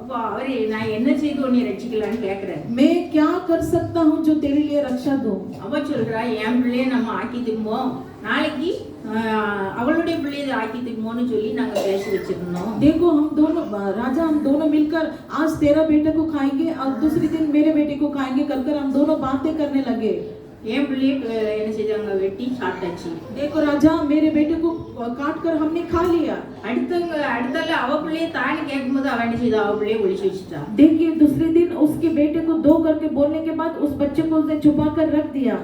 அப்போ அவரு நான் என்ன செய்து உன்னை ரட்சிக்கலான்னு கேக்குறாரு. मैं क्या कर सकता हूँ जो तेरे लिए रक्षा दूं। அவ சொல்றா, என் பிள்ளைய நம்ம ஆக்கி திம்போம், நாளைக்கு அவளுடைய பிள்ளைய ஆக்கி திம்போன்னு சொல்லி நாங்க பேசி வச்சிருந்தோம். देखो हम दोनों राजा, हम दोनों मिलकर आज तेरा बेटे को खाएंगे और दूसरे दिन मेरे बेटे को खाएंगे, कर हम दोनों बातें करने लगे। என் பிள்ளைய என்ன செய்தாங்க, வெட்டி சாப்பிட்டாச்சு. देखो राजा, मेरे बेटे को काट कर हमने खा लिया। அடுத்தால அவ பிள்ளைய தானே கேட்கும்போது அவ என்ன செய்தா, அவ பிள்ளைய ஒளிச்சு வச்சுட்டா. देखिए दूसरे दिन उसके बेटे को दो करके बोलने के बाद उस बच्चे को उसने छुपा कर रख दिया।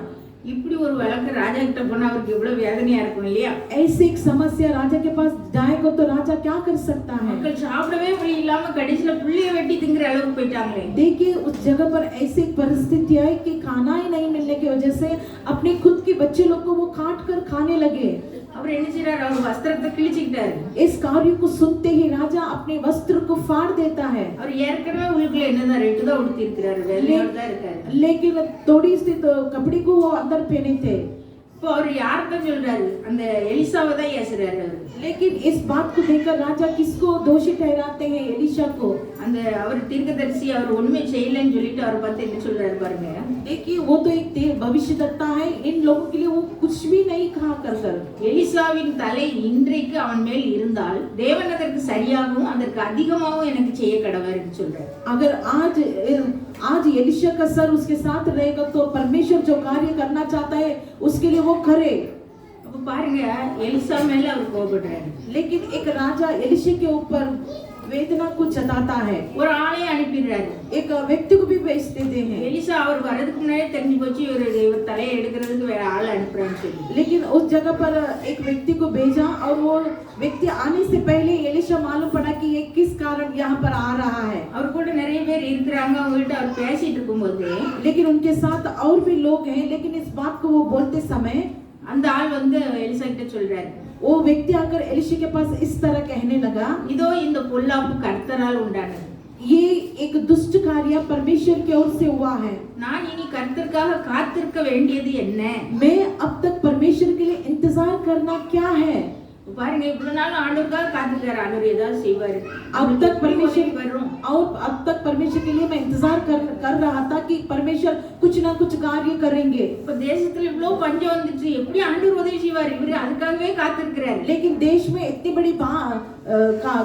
இப்படி ஒரு வழக்கு ராஜா கிட்ட போனா அவருக்கு எவ்வளவு வேதனையா இருக்கும் இல்லையா? ऐसी एक समस्या राजा के पास जाएगा तो राजा क्या कर सकता है। மக்கள் சாப்பிடவே வழி இல்லாம கடைசில பிள்ளைய வெட்டி திங்கிற அளவுக்கு போயிட்டாங்களே. देखिए उस जगह पर ऐसी एक परिस्थिति आई कि खाना ही नहीं मिलने की वजह से अपने खुद के बच्चे लोग को वो काट कर खाने लगे। அவர் என்ன செய்றாரு, அவர் வஸ்திரத்தை கிழிச்சிட்டாரு. इस कार्य को सुनते ही राजा अपने वस्त्र को फाड़ देता है। அவர் ஏற்கனவே உள்ளுக்குள்ள என்னதான் ரெட்டு தான் உடுத்தி இருக்கிறாரு, வெள்ளையோட தான் இருக்காரு. लेकिन थोड़ी सी तो कपड़े को वो अंदर पहने थे। இப்போ அவர் யார்கிட்ட சொல்றாரு, அந்த எலிசாவை தான் ஏசுறாரு அவரு. लेकिन इस बात को देखकर राजा किसको दोषी ठहराते हैं, एलिशा को। அந்த அவர் தீர்க்கதரிசி அவர் ஒண்ணுமே செய்யலன்னு சொல்லிட்டு அவர் பார்த்து என்ன சொல்றாரு பாருங்க. देखिए वो तो एक भविष्यद्वक्ता है, इन लोगों के लिए वो कुछ भी नहीं कहा कर। எலிசாவின் தலை இன்றைக்கு அவன் மேல் இருந்தால் தேவன் அதற்கு சரியாகவும் அதற்கு அதிகமாகவும் எனக்கு செய்ய கடவுள்னு சொல்றாரு. अगर आज एलिशा का सर उसके साथ रहेगा तो परमेश्वर जो कार्य करना चाहता है उसके लिए वो करे। அப்ப பாருங்க, எலிசா மேல அவர் கோபப்படுறாரு. लेकिन एक राजा एलिशा के ऊपर वेदना को जताता है, ஒரு ஆளை அனுப்பிடுறாரு. एक व्यक्ति को भी भेज देते हैं। எலிசா அவர் வரதுக்கு முன்னாடியே தெரிஞ்சு போச்சு இவர் தலையை எடுக்கிறதுக்கு வேற ஆள் அனுப்புறான்னு சொல்லி. लेकिन उस जगह पर एक व्यक्ति को भेजा और वो व्यक्ति आने से पहले एलिशा मालूम पड़ा कि ये किस कारण यहाँ पर आ रहा है। அவர் கூட நிறைய பேர் இருக்கிறாங்க, அவங்கள்ட்ட அவர் பேசிட்டு இருக்கும்போது लेकिन उनके साथ और भी लोग हैं, लेकिन इस बात को वो बोलते समय அந்த ஆள் வந்து எலிசா கிட்ட சொல்றாரு, वो व्यक्ति आकर एलिशा के पास इस तरह कहने लगा, இதோ இந்த பொல்லாப்பு கர்த்தரால் உண்டானது. ये एक दुष्ट कार्य परमेश्वर की ओर से हुआ है। நான் இனி கர்த்தருக்காக காத்திருக்க வேண்டியது என்ன? मैं अब तक परमेश्वर के लिए इंतजार करना क्या है। பாருங்க, இவ்வளவு நாள் ஆண்டவருக்காக காத்திருக்காரு, ஆண்டவர் ஏதாவது செய்வாரு. अब तक परमेश्वर வரும். और अब तक परमेश्वर के लिए मैं इंतजार कर रहा था कि परमेश्वर कुछ ना कुछ कार्य करेंगे। இப்ப தேசத்துல இவ்வளவு பஞ்சம் வந்துச்சு, எப்படி ஆண்டவர் உதவி செய்வார்? இவரு அதுக்காகவே காத்திருக்கிறாரு. लेकिन देश में इतनी बड़ी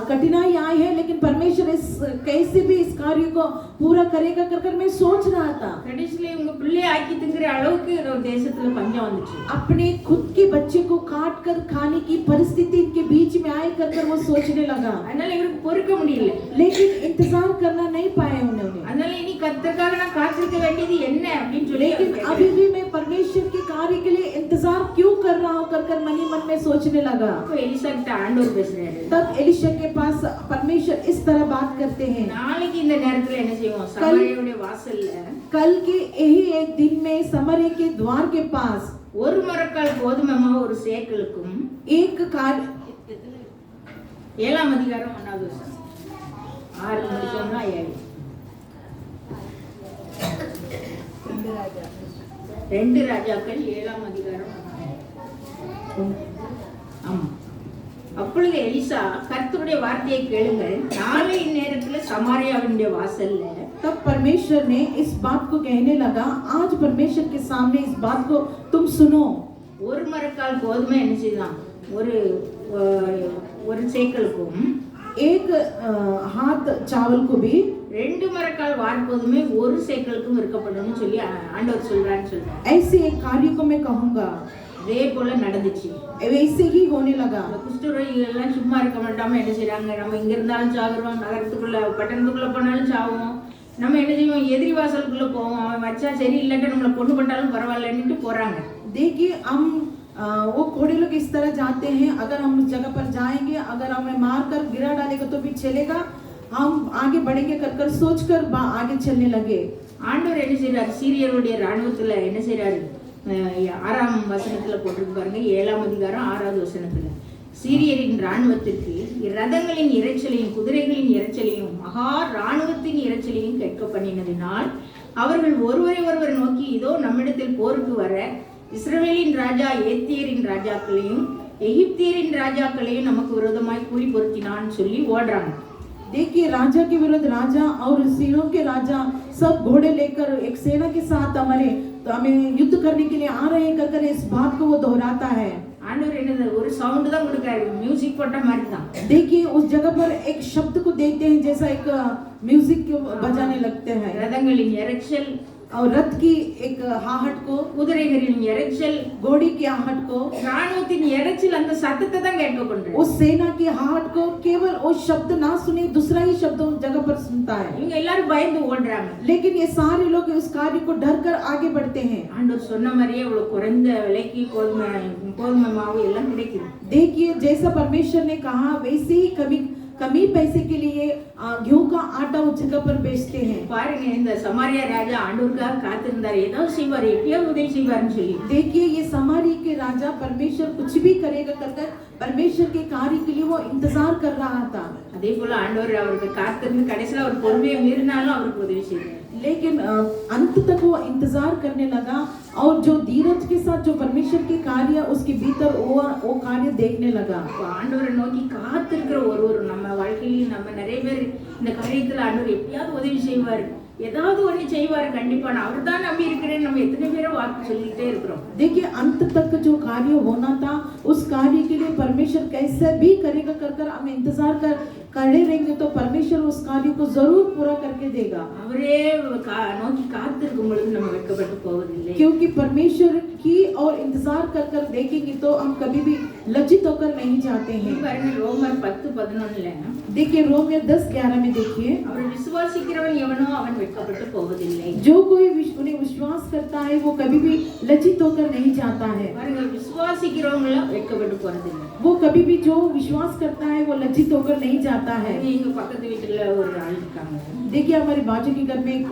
कठिनाई आई है, लेकिन परमेश्वर इस कैसे भी इस कार्य को पूरा करेगा कर मैं सोच रहा था। கடைசில இவங்க பிள்ளைய ஆக்கி திங்கிற அளவுக்கு தேசத்துல பஞ்சம் வந்துச்சு. अपने खुद के बच्चे को काट कर खाने की परिस्थिति इनके बीच में आई कर वो सोचने लगा। அதனால இவருக்கு பொறுக்க முடியல. लेकिन इंतजार करना नहीं पाए उन्होंने। அதனால இனி கர்த்தருக்காக நான் காத்திருக்க வேண்டியது என்ன அப்படின்னு சொல்லி लेकिन अभी भी मैं परमेश्वर के कार्य के लिए इंतजार क्यों कर रहा हूँ कर मन ही मन में सोचने लगा। அப்ப எலிசா கிட்ட ஆண்டவர் பேசுறாரு. तब एलिशा के पास परमेश्वर इस तरह बात करते हैं, நாளைக்கு இந்த நேரத்துல என்ன செய்வோம், சமாரியாவுடைய வாசல்ல कल के यही एक दिन में समरिया के द्वार के पास ஒரு மரக்கால் கோதுமை மாவு ஒரு சேக்கலுக்கும் एक कार्य 7ஆம் அதிகாரம் 1வது வசனம் 6 முடிச்சோம்னா 7 2 ராஜாக்கள் 7ஆம் அதிகாரம். ஆமா. அப்பொழுது எலிசா, கர்த்தருடைய வார்த்தையை கேளுங்கள், நாளை நேரத்துல சமாரியாவினுடைய வாசல்ல. तब परमेश्वर ने इस बात को कहने लगा, आज परमेश्वर के सामने इस बात को तुम सुनो। ஒரு மரக்கால் கோதுமை என்ன செய்யலாம், ஒரு சேக்கலுக்கும் एक हाथ चावल को भी 2 மரக்கால் வார்கோதுமை ஒரு சேக்கலுக்கும் விற்கப்படணும்னு சொல்லி ஆண்டவர் சொல்றான்னு சொல்றாரு. ऐसे एक कार्य को मैं कहूँगा, அதே போல நடந்துச்சு. वैसे ही होने लगा। குஷ்டரோகிகள் எல்லாம் சும்மா இருக்க மாட்டாம என்ன செய்றாங்க, நம்ம இங்க இருந்தாலும் சாகுறோம், நகரத்துக்குள்ள பட்டணத்துக்குள்ள போனாலும் சாவோம், நம்ம என்ன செய்வோம், எதிரி வாசலுக்குள்ள போவோம், அவன் வச்சா சரி இல்லாட்ட நம்மளை கொண்டு போட்டாலும் பரவாயில்லன்னுட்டு போறாங்க. देखिए हम वो घोड़े लोग इस तरह जाते हैं, अगर हम उस जगह पर जाएंगे, अगर हमें मार कर गिरा डालेगा तो भी चलेगा, हम आगे बढ़ेंगे कर सोच कर आगे चलने लगे। ஆண்டவர் என்ன செய்றாரு, சீரியருடைய ராணுவத்துல என்ன செய்றாரு, 6ஆம் வசனத்துல போட்டிருக்கு பாருங்க, 7ஆம் அதிகாரம் 6வது வசனத்துல. சீரியரின் இராணுவத்திற்கு ரதங்களின் இரைச்சலையும் குதிரைகளின் இரைச்சலையும் மகா இராணுவத்தின் இரைச்சலையும் கேட்க பண்ணினதினால் அவர்கள் ஒருவரை ஒருவர் நோக்கி, இதோ நம்மிடத்தில் போருக்கு வர இஸ்ரவேலின் ராஜா ஏத்தியரின் ராஜாக்களையும் எகிப்தியரின் ராஜாக்களையும் நமக்கு விரோதமாய் கூலி பொருத்தினான்னு சொல்லி ஓடுறாங்க. देखिए राजा के विरुद्ध राजा और सेनों के राजा सब घोड़े लेकर एक सेना के साथ हमें युद्ध करने के लिए आ रहे हैं कर इस बात को वो दोहराता है। ஆண்டவர் என்னது ஒரு சவுண்ட் தான் கொடுக்காரு, மியூசிக் போட்ட மாதிரி தான். देखिए उस जगह पर एक शब्द को देते हैं जैसा एक म्यूजिक बजाने लगते हैं। ரதங்களின் இரைச்சல் और रथ की एक आहट को, குதிரைகளின் இரைச்சல், घोड़ी की आहट को, ராணுவத்தின் இரைச்சல், அந்த சத்தத்தை தான் கேட்க பண்றாரு. उस सेना की आहट को केवल वो शब्द ना सुने, दूसरा ही शब्द उस जगह पर सुनता है। இவங்க எல்லாரும் பயந்து ஓடுறாங்க. लेकिन ये सारे लोग उस कार्य को डर कर आगे बढ़ते हैं। ஆண்டவர் சொன்ன மாதிரியே அவ்வளவு குறைந்த விலைக்கு கோதுமை மாவு எல்லாம் கிடைக்குது. देखिए जैसा परमेश्वर ने कहा वैसे ही कमी पैसे के लिए गेहूं का आटा उस जगह पर बेचते हैं। பாருங்க, இந்த சமாரியா ராஜா ஆண்டவருக்காக காத்திருந்தாரு, ஏதாவது செய்வார், எப்படியாவது உதவி செய்வார்னு சொல்லி. देखिए ये समारी के राजा परमेश्वर कुछ भी करेगा कर परमेश्वर के कार्य के लिए वो इंतजार कर रहा था। அதே போல ஆண்டவர் அவருக்கு காத்திருந்து கடைசியில் அவர் பொறுமையை மீறினாலும் அவருக்கு உதவி செய்தார். लेकिन अंत तक वो इंतजार करने लगा और जो धीरज के साथ जो परमेश्वर के कार्य उसके भीतर वो कार्य देखने लगा। ஆண்டவரை நோக்கி காத்திருக்கிற ஒரு நம்ம வாழ்க்கையில நம்ம நிறைய பேர் இந்த காரியத்துல ஆண்டவர் எப்படியாவது உதவி செய்வார், ஏதாவது ஒண்ணு செய்வார் கண்டிப்பா, நான் அவர் தான் நம்பி இருக்கிறேன், நம்ம எத்தனை பேரை வாக்கு சொல்லிட்டே இருக்கிறோம். देखिए अंत तक जो कार्य होना था उस कार्य के लिए परमेश्वर कैसे भी करेगा कर हम इंतजार खड़े रहेंगे तो परमेश्वर उस कार्य को जरूर पूरा करके देगा। அவரே நோக்கி காத்திருக்கும் பொழுது நம்ம வெட்கப்பட்டு போவதில்லை, क्योंकि परमेश्वर की और इंतजार कर देखेंगे तो हम कभी भी लज्जित होकर नहीं जाते हैं। பாருங்க, ரோமர் 10:11 देखिए रोमियो 10:11 में देखिए, அவர் விசுவாசிக்கிறவன் எவனோ அவன் வெட்கப்பட்டு போவதில்லை. जो कोई उन्हें विश्वास करता है वो कभी भी लज्जित होकर नहीं जाता है। பாருங்க, விசுவாசிக்கிறவங்கள வெட்கப்பட்டு போறதில்லை. वो कभी भी जो विश्वास करता है वो लज्जित होकर नहीं जाता है। எங்க பக்கத்து வீட்டுல ஒரு ஆள் இருக்காங்க. देखिए हमारे बाजू के घर में एक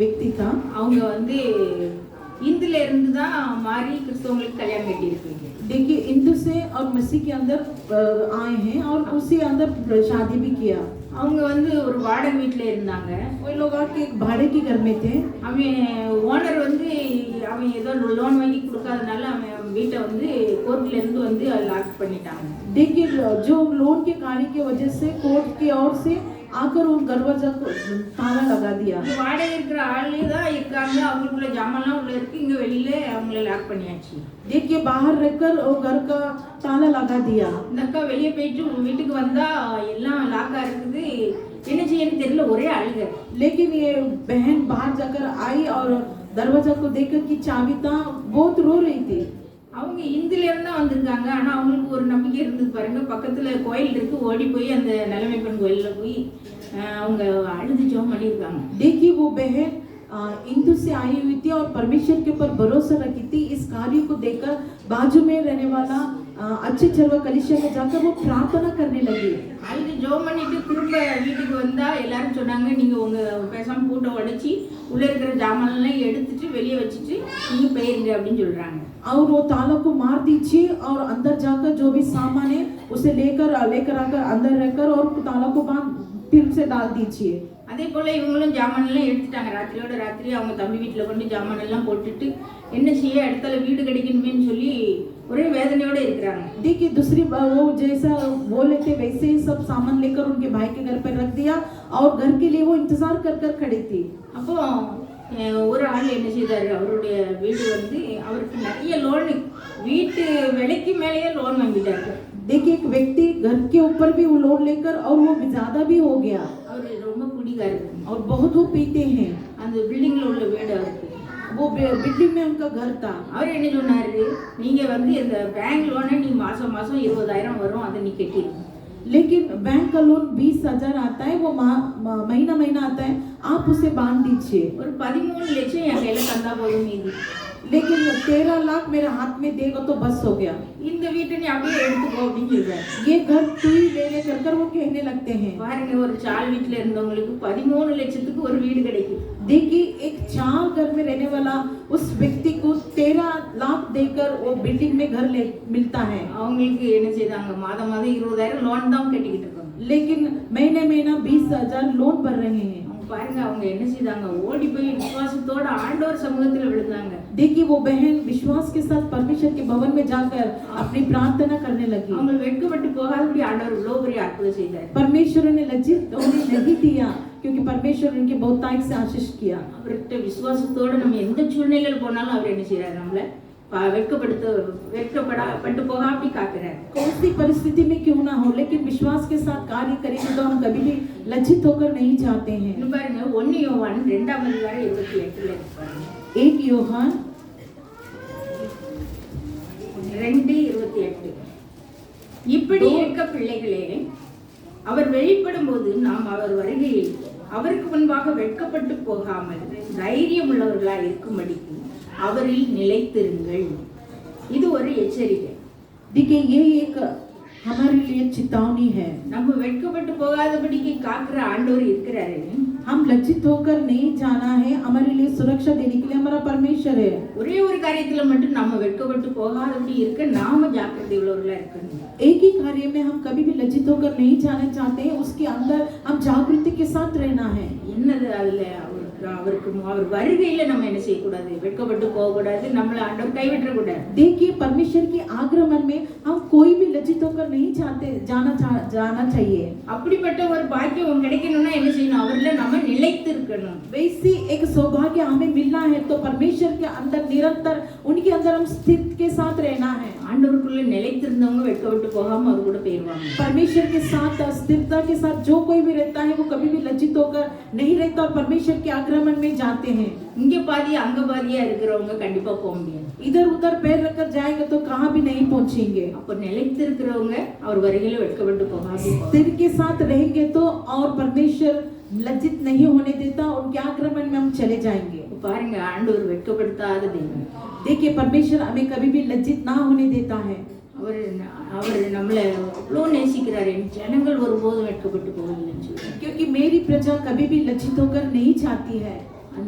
व्यक्ति था, அவங்க வந்து இந்துல இருந்து தான் மாறி கிறிஸ்தவங்களுக்கு கல்யாணம் கட்டி இருக்காங்க. देखिए हिंदू से और मसीह के अंदर आए हैं और उसी अंदर शादी भी किया। அவங்க வந்து ஒரு வாடகை வீட்டுல இருந்தாங்க. वो लोग आके एक भाड़े के घर में थे। அவன் ஓனர் வந்து அவன் ஏதோ லோன் வாங்கி கொடுக்காதனால அவன் வீட்டை வந்து கோர்ட்ல இருந்து வந்து லாக் பண்ணிட்டாங்க. देखिए जो लोन के कार्य की वजह से कोर्ट की ओर से आकर उन दरवाजा को ताला लगा दिया। வாடகை இருக்கிற ஆளு தான் இருக்காங்க, அவங்களுக்குள்ள ஜாமான்லாம் உள்ள இருக்கு, இங்க வெளியில அவங்கள லாக் பண்ணியாச்சு. देखिए बाहर रहकर वो घर का ताला लगा दिया। இந்த அக்கா வெளியே போயிட்டு வீட்டுக்கு வந்தா எல்லாம் லாக்கா இருக்குது, என்ன செய்யன்னு தெரியல, ஒரே அழுக. लेकिन ये बहन बाहर जाकर आई और दरवाजा को देखकर कि चाबी था, बहुत रो रही थी। அவங்க இந்துல இருந்தா வந்திருக்காங்க, ஆனா அவங்களுக்கு ஒரு நம்பிக்கை இருந்தது பாருங்க, பக்கத்துல கோயில் இருக்கு, ஓடி போய் அந்த நிலைமை பெண் கோயில்ல போய் அவங்க அழுது ஜெபம் பண்ணியிருக்காங்க. देखिए वो बहन हिंदू से आई हुई थी और परमेश्वर के ऊपर भरोसा रखी थी। इस कार्य को देखकर बाजू में रहने वाला अच्छे चलवा कलिसिया में जाकर वो प्रार्थना करने लगी। அழுது ஜெபம் பண்ணிட்டு திரும்ப வீட்டுக்கு வந்தா எல்லாரும் சொன்னாங்க, நீங்க உங்க பேசாம பூட்டை உடைச்சி உள்ள இருக்கிற ஜாமான்லாம் எடுத்துட்டு வெளியே வச்சுட்டு நீங்க போயிருங்க அப்படின்னு சொல்றாங்க. और वो ताला को मार दीजिए और अंदर जाकर जो भी सामान है उसे लेकर आकर अंदर रहकर और ताला को बांध फिर से डाल दीजिए। அதே போல இவங்களும் ஜாமான் எல்லாம் எடுத்துட்டாங்க. ராத்திரியோட ராத்திரி அவங்க தம்பி வீட்டுல கொண்டு ஜாமான் எல்லாம் போட்டுட்டு என்ன செய்ய, இடத்துல வீடு கிடைக்கணுமேன்னு சொல்லி ஒரே வேதனையோட இருக்கிறாங்க. देखिए दूसरी वो जैसा वो लेते वैसे ही सब सामान लेकर उनके भाई के घर पर रख दिया और घर के लिए वो इंतजार कर खड़ी थी। அப்போ ஒரு ஆள் என்ன செய்தாரு, அவருடைய வீடு வந்து அவருக்கு நிறைய லோனு, வீட்டு விலைக்கு மேலேயே லோன் வாங்கிட்டாரு. देखिए एक व्यक्ति घर के ऊपर भी वो लोन लेकर और वो ज्यादा भी हो गया அவரு ரொம்ப குடிகாரர். और बहुत वो पीते हैं। அந்த பில்டிங்ல உள்ள வீடு அவருக்கு. वो बिल्डिंग में उनका घर था। அவர் என்ன சொன்னாரு, நீங்க வந்து இந்த பேங்க் லோனை நீ மாசம் மாசம் 20,000 வரும், அதை நீ கட்டிடுங்க. लेकिन बैंक का लोन 20,000 आता है, वो महीना महीना आता है, आप उसे बांध दीजिए। ஒரு 13 லட்சம் என் கையில தந்தா போதும் மீதி. लेकिन 13 लाख मेरे हाथ में देगा तो बस हो गया। இந்த வீட்டை நீ அப்படியே எடுத்துக்கோ அப்படின்னு சொல்றாரு. ये घर तू ही ले ले कर वो कहने लगते हैं। பாருங்க, ஒரு சால் வீட்டுல இருந்தவங்களுக்கு 13 லட்சத்துக்கு ஒரு வீடு கிடைக்கும். देखिए एक 4 घर में रहने वाला उस व्यक्ति को 13 लाख देकर वो बिल्डिंग में घर ले मिलता है, அவங்களுக்கு என்ன செய்தாங்க, மாதம் மாதம் 20,000 லோன் தான் கட்டிக்கிட்டு இருக்காங்க. लेकिन महीने महीना 20,000 लोन भर रहे हैं। அவங்க பாருங்க, அவங்க என்ன செய்தாங்க, ஓடி போய் விசுவாசத்தோட ஆண்டவர் சமூகத்துல விழுந்தாங்க. देखिए वो बहन विश्वास के साथ परमेश्वर के भवन में जाकर अपनी प्रार्थना करने लगी। அவங்க வெட்கப்பட்டு போகாதபடி ஆண்டவர் இவ்வளவு பெரிய அற்புதம் செய்தார். परमेश्वर ने लज्जित होने नहीं दिया, क्योंकि परमेश्वर उनके बहुतायत से आशीष किया। அவர்கிட்ட விசுவாசத்தோட நம்ம எந்த சூழ்நிலையில் போனாலும் அவர் என்ன செய்யறாரு, நம்மள வெட்கப்பட்டு போகாம காக்குறாரு. कौन सी परिस्थिति में क्यों ना हो, लेकिन विश्वास के साथ कार्य करेंगे तो हम कभी भी लज्जित होकर नहीं जाते हैं। இன்னும் பாருங்க, 1 யோவான் 2ஆம் அதிகாரம் 28ல பாருங்க. 1 யோவாन 2:28. இப்படி இருக்க பிள்ளைகளே, அவர் வெளிப்படும் போது நாம் அவர் வருகையில் அவருக்கு முன்பாக வெட்கப்பட்டு போகாமல் தைரியம் உள்ளவர்களாய் இருக்கும்படிக்கு அவரில் நிலைத்திருங்கள். இது ஒரு எச்சரிக்கை. देखिए ये एक हमारे लिए चेतावनी है। நம்ம வெட்கப்பட்டு போகாதபடிக்கு காக்குற ஆண்டவர் இருக்கிறாரு. हम लज्जित होकर नहीं जाना है, हमारे लिए सुरक्षा देने के लिए हमारा परमेश्वर है। ஒரே ஒரு காரியத்துல மட்டும் நம்ம வெட்கப்பட்டு போகாதபடி இருக்க நாம ஜாக்கிரதை உள்ளவர்களா இருக்கணும். एक ही कार्य में हम कभी भी लज्जित होकर नहीं जाना चाहते हैं, उसके अंदर हम जागृति के साथ रहना है। என்னது அதுல அவருக்கு அவர் வருகையில நம்ம என்ன செய்யக்கூடாது, வெட்கப்பட்டு போகக்கூடாது, நம்மள ஆண்டவர் கைவிட்ட கூடாது. देखिए परमेश्वर के आगमन में हम कोई भी लज्जित होकर नहीं जाना चाहिए। அப்படிப்பட்ட ஒரு பாக்கியம் கிடைக்கணும்னா என்ன செய்யணும், அவர்ல நம்ம நிலைத்து இருக்கணும். वैसी एक सौभाग्य हमें मिलना है तो परमेश्वर के अंदर निरंतर उनके अंदर हम स्थित के साथ रहना है। ஆண்டவருக்குள்ள நிலைத்திருந்தவங்க வெட்கப்பட்டு போகாம அவர் கூட போயிடுவாங்க. परमेश्वर के साथ स्थिरता के साथ जो कोई भी रहता है वो कभी भी लज्जित होकर नहीं रहता और परमेश्वर के आगमन में जाते हैं। இங்க பாதி அங்க பாதியா இருக்கிறவங்க கண்டிப்பா போக முடியாது. इधर उधर पैर रखकर जाएंगे तो कहाँ भी नहीं पहुंचेंगे। அப்ப நிலைத்து இருக்கிறவங்க அவர் வருகையில வெட்கப்பட்டு போகாம स्थिर के साथ रहेंगे तो और परमेश्वर लज्जित नहीं होने देता, उनके आगमन में हम चले जाएंगे। பாருங்க, ஆண்டவர் வெட்கப்படுத்தாத தேவன். देखिए परमेश्वर हमें कभी भी लज्जित ना होने देता है। அவர் நம்மளை அவ்வளோ நேசிக்கிறாரு. ஜனங்கள் ஒருபோதும் வெட்கப்பட்டு போவதில்லைன்னு சொல்லுவாங்க. क्योंकि मेरी प्रजा कभी भी लज्जित होकर नहीं जाती है।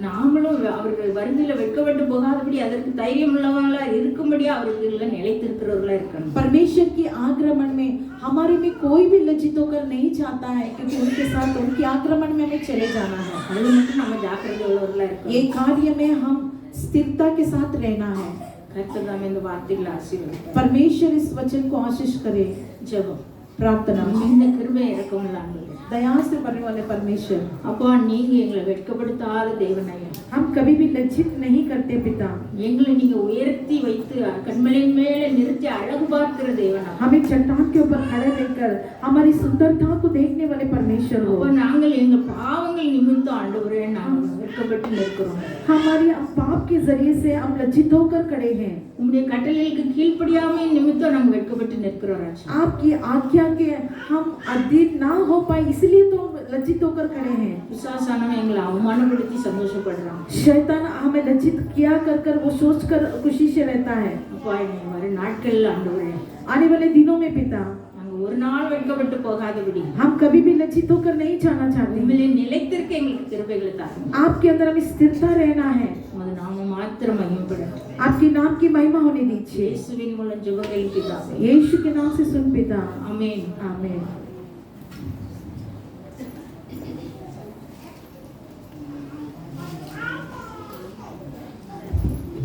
நாமளும் அவர்கள் வருகையில வெட்கப்பட்டு போகாதபடி அதற்கு தைரியம் உள்ளவங்களா இருக்கும்படியா அவர்கள் நிலைத்திருக்கிறவர்களா இருக்கணும். परमेश्वर के आगमन में हमारे में कोई भी लज्जित होकर नहीं जाता है, क्योंकि उनके साथ उनके आगमन में हमें चले जाना है। அது மட்டும் நம்ம ஜாக்கிரதை உள்ளவர்களா இருக்கணும். ये कार्य में हम स्थिरता के साथ रहना है। கர்த்தர் தாமே இந்த வார்த்தைகளை ஆசீர்வதிப்பார். परमेश्वर इस वचन को आशीष करे। ஜெபம். प्रार्थना। இந்த கிருபை இறக்கமுள்ள ஆண்டவரே, दया से भरने वाले परमेश्वर, அப்பா நீங்க எங்களை வெட்கப்படுத்தாத தேவனாயா, हम कभी भी लज्जित नहीं करते पिता। எங்களை நீங்க உயர்த்தி வைத்து கண்மலையின் மேல நிறுத்தி அழகு பார்க்கிற தேவனா, हमें चट्टान के ऊपर खड़े रहकर हमारी सुंदरता को देखने वाले परमेश्वर हो। அப்ப நாங்கள் எங்க பாவங்கள் நிமித்தம் ஆண்டவரே நாங்கள் வெட்கப்பட்டு நிற்கிறோம். हमारे पाप के जरिए से हम लज्जित होकर खड़े हैं। உம்முடைய கட்டளைகளுக்கு கீழ்ப்படியாமை நிமித்தம் நாங்கள் வெட்கப்பட்டு நிற்கிறோம் ராஜா. आपकी आज्ञा के हम अधीन ना हो पाए इसलिए तो लज्जित होकर खड़े हैं। பிசாசானவன் எங்களை அவமானப்படுத்தி சந்தோஷப்படுறான். शैतान हमें लज्जित किया कर वो सोच कर खुशी से रहता है। அப்பா நீ வர நாட்கள்ல ஆண்டவரே, आने वाले दिनों में पिता நாங்க ஒரு நாள் வெட்கப்பட்டு போகாதபடி हम कभी भी लज्जित होकर नहीं जाना चाहते। உம்மிலே நிலைத்திருக்க எங்களுக்கு கிருபைகளை தாரும். आपके अंदर हमें स्थिरता रहना है। உமது நாமம் மாத்திரம் மகிமைப்படட்டும். आपके नाम की महिमा होने दीजिए। இயேசுவின் மூலம் ஜெபங்களின் பிதாவே, यीशु के नाम से सुन पिता, ஆமென். आमीन।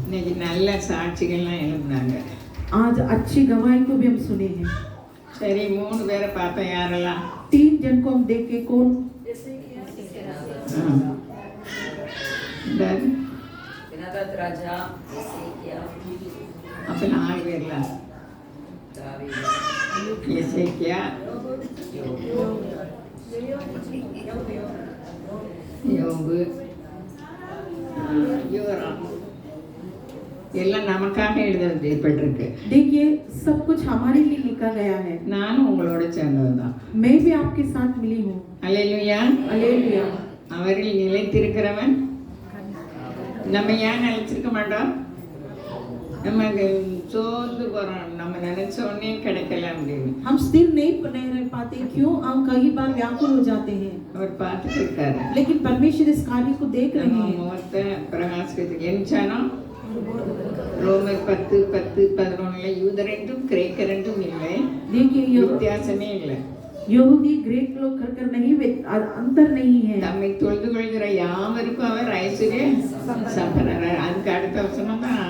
இன்னைக்கு நல்ல சாட்சிகள்லாம் எழுதுனாங்க. आज अच्छी गवाही को भी हम सुने हैं। சரி, 3 பேரை பார்த்தோம். யாரெல்லாம்? 3 जन को हम देख के कौन? ராஜா எசேக்கியா, அப்ப 4 பேர்லாம். எசேக்கியா, யோபு, யோராம். எல்லாம் நமக்காக எழுதப்பட்டிருக்கு. देखिए सब कुछ हमारे लिए लिखा गया है। நானும் உங்களோட சேர்ந்ததுதான். मैं भी आपके साथ मिली हूँ। அல்லேலூயா. हालेलुया। அவரில் நிலைத்திருக்கிறவன் நம்ம ஏன் நிலைச்சிருக்க மாட்டோம்? நமக்கு சோர்ந்து போறோம், நம்ம நினைச்ச உடனே கிடைக்கல அப்படின்னு. हम स्थिर नहीं रह पाते, क्यों? हम कई बार व्याकुल हो जाते हैं, அவர் பார்த்துட்டு இருக்காரு. लेकिन परमेश्वर इस कार्य को देख रहे நம்ம हैं। முகத்தை பிரகாசிக்கிறதுக்கு என் சனம் ரோமர் 10:10-11 யூதர் என்றும் கிரேக்கர் என்றும் இல்லை, देखिए வித்தியாசமே இல்லை. यहूदी ग्रीक लोग कर नहीं अंतर नहीं है. தம்மை தொழுது கொள்கிற யாவருக்கும் அவர் ஐஸ்வர்ய சம்பரர். அதுக்கு அடுத்த வசனம் தான்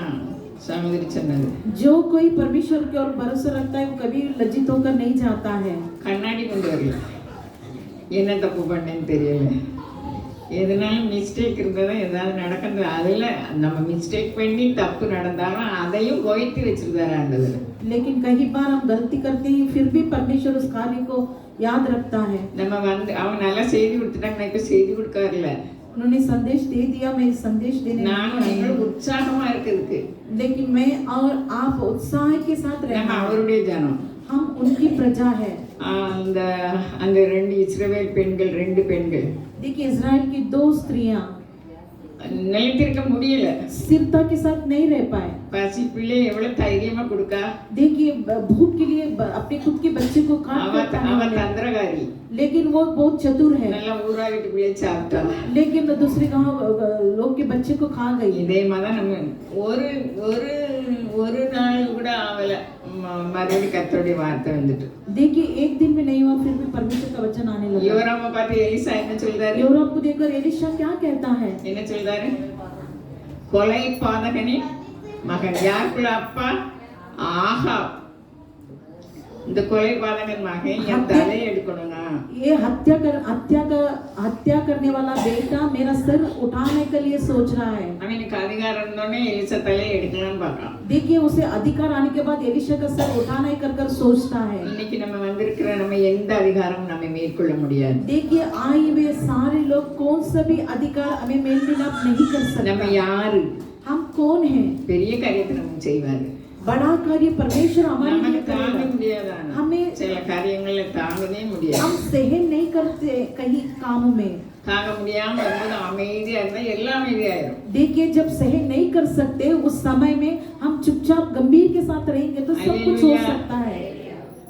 சகோதரி சொன்னது. जो कोई परमेश्वर के ओर भरोसा रखता है वो कभी लज्जित होकर नहीं जाता है. கண்ணாடி கொண்டு வரல, என்ன தப்பு பண்ணேன்னு தெரியல, எதனாலும் மிஸ்டேக் இருந்ததா ஏதாவது நடக்கிறது, அதில் நம்ம மிஸ்டேக் பண்ணி தப்பு நடந்தாலும் அதையும் கோய்த்து வச்சிருந்தாரு ஆண்டவர். लेकिन कई बार हम गलती करते हैं फिर भी परमेश्वर उस कार्य को याद रखता है. நம்ம வந்து அவங்க நல்லா செய்தி கொடுத்துட்டாங்க, நான் இப்போ செய்தி கொடுக்க வரல, उन्होंने संदेश दे दिया, मैं संदेश देने நானும் நீங்கள் உற்சாகமா இருக்கிறதுக்கு. लेकिन मैं और आप उत्साह के साथ நம்ம रहना, அவருடைய ஜனம். हम उनकी प्रजा है. அந்த அந்த 2 இஸ்ரவேல் பெண்கள், 2 பெண்கள் देखिए इजराइल की 2 स्त्रियां நிலைத்திருக்க முடியல, स्थिरता के साथ नहीं रह पाए. பசி பிள்ளை எவ்வளவு தைரியமா கொடுக்கா. देखिए भूख के लिए अपने खुद के बच्चे को काट அவ कर खाने அவ वाले, தந்திரகாரி, लेकिन वो बहुत चतुर है. நல்லா ஊரா வீட்டு பிள்ளை சாப்பிட்டா. लेकिन दूसरे गांव लोग के बच्चे को खा गई. இதே மாதிரி நம்ம ஒரு ஒரு ஒரு நாள் கூட ஆவல மறுபடியும் கர்த்தருடைய வார்த்தை வந்துட்டு. देखिए एक दिन में नहीं हुआ फिर भी परमेश्वर का वचन आने लगा. யோராம பார்த்து எலிசா என்ன சொல்றாரு? योराम को देखकर एलिशा क्या कहता है? என்ன சொல்றாரு? கொலை பாதகனே மகன், யாருக்குள்ள அப்பா? ஆகாப். இந்த கொலை பாதகன் மகன் என் தலையை எடுக்கணும்னா, ये हत्या करने वाला बेटा मेरा सिर उठाने के लिए सोच रहा है. அவனுக்கு அதிகாரம் இருந்தோடனே எலிசா தலையை எடுக்கலாம்னு பார்க்கலாம். देखिए उसे अधिकार आने के बाद एलिशा का सिर उठाना ही कर सोचता है. இன்னைக்கு நம்ம வந்திருக்கிற நம்ம எந்த அதிகாரம் நம்ம மேற்கொள்ள முடியாது. देखिए आए हुए सारे लोग कौन सा भी अधिकार हमें मेल मिलाप नहीं कर நம்ம सकता. யாரு? हम कौन हैं? பெரிய காரியத்தை நம்ம செய்வாரு. बड़ा कार्य परमेश्वर हमारे लिए நமக்கு தாங்க करेगा. முடியாதான हमें சில காரியங்களை தாங்கவே முடியாது. हम सहन नहीं करते कहीं कामों में. தாங்க முடியாம வரும்போது அமைதியா இருந்தா எல்லாம் அமைதியாயிரும். देखिए जब सहन नहीं कर सकते उस समय में हम चुपचाप गंभीर के साथ रहेंगे तो सब कुछ हो सकता है.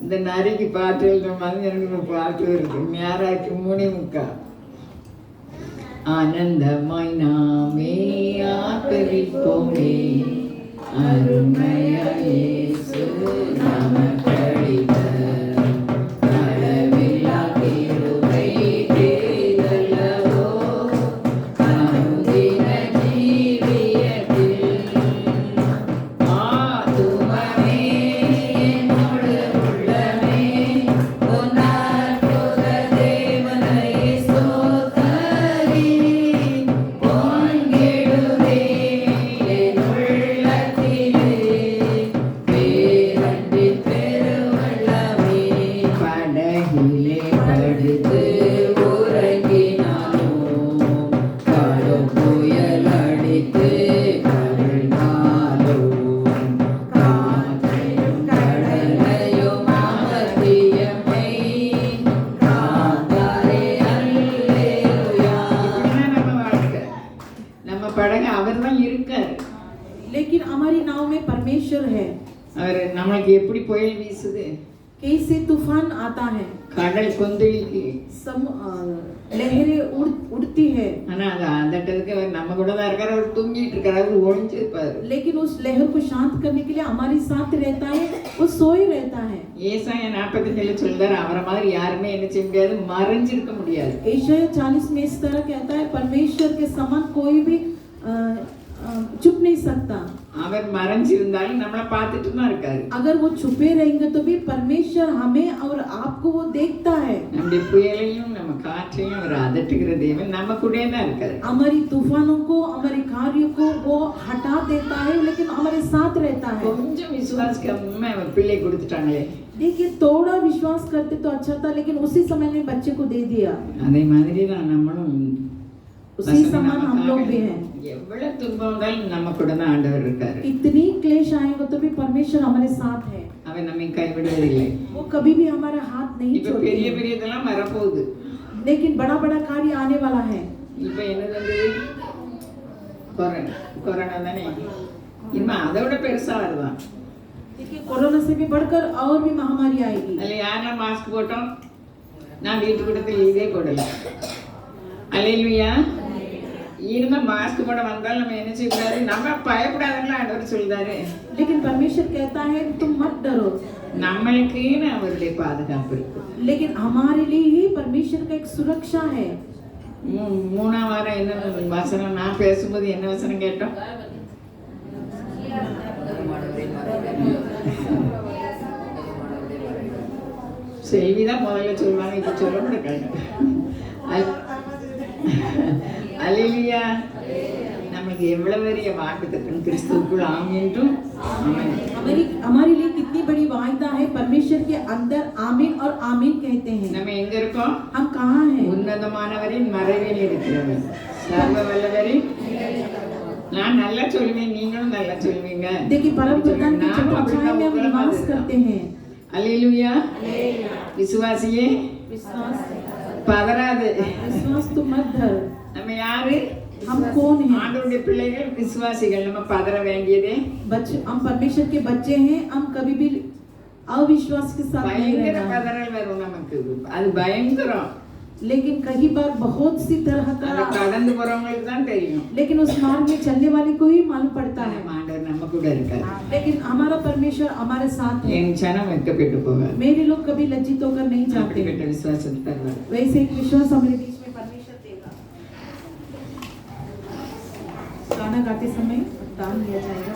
இந்த நரிக்கு பாட்டு எழுதுற மாதிரி எனக்கு ஒரு பாட்டு இருக்கு. ஞாயிறாச்சு 3:45 ஆனந்தமாய் நாமே ஆதரிப்போமே அருமையா இயேசு நமக்களித்த அளவில்லா கிருபை பெரிதல்லவோ அனுதின ஜீவியத்தில். ஆத்துமமே என்னோடு உள்ளமே உன் அற்புத தேவனை ஸ்தோத்தரி. பொங்கிடுதே என் உள்ளத்திலே பேரன்பி பெருவெள்ளமே. படகிலே படுத்து உறங்கினாலும் கடும் புயல் அடித்து கவிழ்ந்தாலும் காற்றையும் கடலையும் அமர்த்தியமை காத்தாரே அல்லேலூயா. இப்படிதான் நம்ம வாழ்க்கை. நம்ம படகு அவர் தான் இருக்காரு. लेकिन हमारी नाव में परमेश्वर है. அவர் நம்மளுக்கு எப்படி புயல் வீசுது, कैसे तूफान आता है, கடல் கொந்தளிக்கு, लहरें उड़ती है, ஆனா அது அதட்டதுக்கு அவர் நம்ம கூட தான் இருக்காரு. அவர் தூங்கிட்டு இருக்காரு, அவர் ஒழிஞ்சிருப்பாரு. लेकिन उस लहर को शांत करने के लिए हमारे साथ रहता है, वो सोए रहता है. ஏசாயா 45 சொல்றாரு, அவரை மாதிரி யாருமே என்ன செய்ய முடியாது, மறைஞ்சிருக்க முடியாது. एशाया 40 में इस तरह कहता है परमेश्वर के समान कोई भी चुप नहीं सकता. அவர் மறைஞ்சிருந்தாலும் நம்மளை பார்த்துட்டு தான் இருக்காரு. अगर वो छुपे रहेंगे तो भी परमेश्वर हमें और आपको वो देखता है. நம்முடைய புயலையும் நம்ம காற்றையும் அவர் அதட்டுகிற தேவன் நம்ம கூடயே தான் இருக்காரு. हमारी तूफानों को हमारे कार्यों को वो हटा देता है लेकिन हमारे साथ रहता है. கொஞ்சம் விசுவாசிக்காம அவர் பிள்ளை கொடுத்துட்டாங்களே. देखिए थोड़ा विश्वास करते तो अच्छा था लेकिन उसी समय में बच्चे को दे दिया. அதே மாதிரி தான் நம்மளும் उसी समान हम लोग भी हैं. எவ்வளவு துன்பம் வந்தாலும் நம்ம கூட தான் ஆண்டவர் இருக்காரு. इतनी क्लेश आएंगे तो भी परमेश्वर हमारे साथ है. அவர் நம்மை கைவிடுவதில்லை. वो कभी भी हमारा हाथ नहीं இப்ப छोड़ते. பெரிய பெரியதெல்லாம் வரப்போகுது. लेकिन बड़ा बड़ा कार्य आने वाला है. இப்ப என்னது, கொரோனா தானே, இனிமே அதோட பெருசா வருதான். देखिए कोरोना से भी बढ़कर और भी महामारी आएगी. அதுல யாரெல்லாம் மாஸ்க் போட்டோம்? நான் வீட்டு கூட்டத்தில் இதே போடல. அல்லேலூயா. இனிமே மாஸ்க் போட வந்தாலும் நம்ம என்ன செய்யக்கூடாது, நம்ம பயப்படாதங்களா ஆண்டவர் சொல்றாரு. लेकिन परमेश्वर कहता है तुम मत डरो, நம்மளுக்குன்னு அவருடைய பாதுகாப்பு இருக்கு. लेकिन हमारे लिए ही परमेश्वर का एक सुरक्षा है। மூணாம் வாரம் என்ன வசனம், நான் பேசும்போது என்ன வசனம் கேட்டோம்? செய்திதான் முதல்ல சொல்லுவாங்க, இப்ப சொல்ல மாட்டாங்க. அல்லேலூயா. நமக்கு எவ்வளவு பெரிய வாக்குத்தத்தம் கிறிஸ்துவுக்குள் ஆம் என்றும் ஆமென். हमारे लिए कितनी बड़ी वायदा है, परमेश्वर के अंदर आमीन और आमीन कहते हैं। நம்ம எங்க இருக்கோம்? हम कहाँ हैं? உன்னதமானவரின் மறைவில் இருக்கிறவர், சர்வ வல்லவரின். நான் நல்லா சொல்லுவேன், நீங்களும் நல்லா சொல்லுவீங்க. देखिए परम प्रधान की चौपाई में हम निवास करते हैं। அல்லேலூயா. விசுவாசியே विश्वास பதறாது. विश्वास तो मत डर। நம்ம யாரு? हम कौन हैं? ஆண்டவருடைய பிள்ளைகள், விசுவாசிகள். நம்ம பதற வேண்டியதே बच्चे, हम परमेश्वर के बच्चे हैं, हम कभी भी अविश्वास के साथ नहीं பயங்கர रहना। பதறல் வரும் நமக்கு, அது பயங்கரம். लेकिन कई बार बहुत सी तरह அதை का, கடந்து போறவங்களுக்கு தான் தெரியும். लेकिन उस मार्ग में चलने वाले को ही मालूम पड़ता है। நம்ம ஆண்டவர் நம்ம கூட இருக்காரு. लेकिन हमारा परमेश्वर हमारे साथ है। என் சனம் வெட்கப்பட்டு போகாது. मेरे लोग कभी लज्जित होकर नहीं जाते। அப்படிப்பட்ட விசுவாசத்தை தருவார். वैसे एक विश्वास हमारे बीच में परमेश्वर देगा। गाना गाते समय दान दिया जाएगा।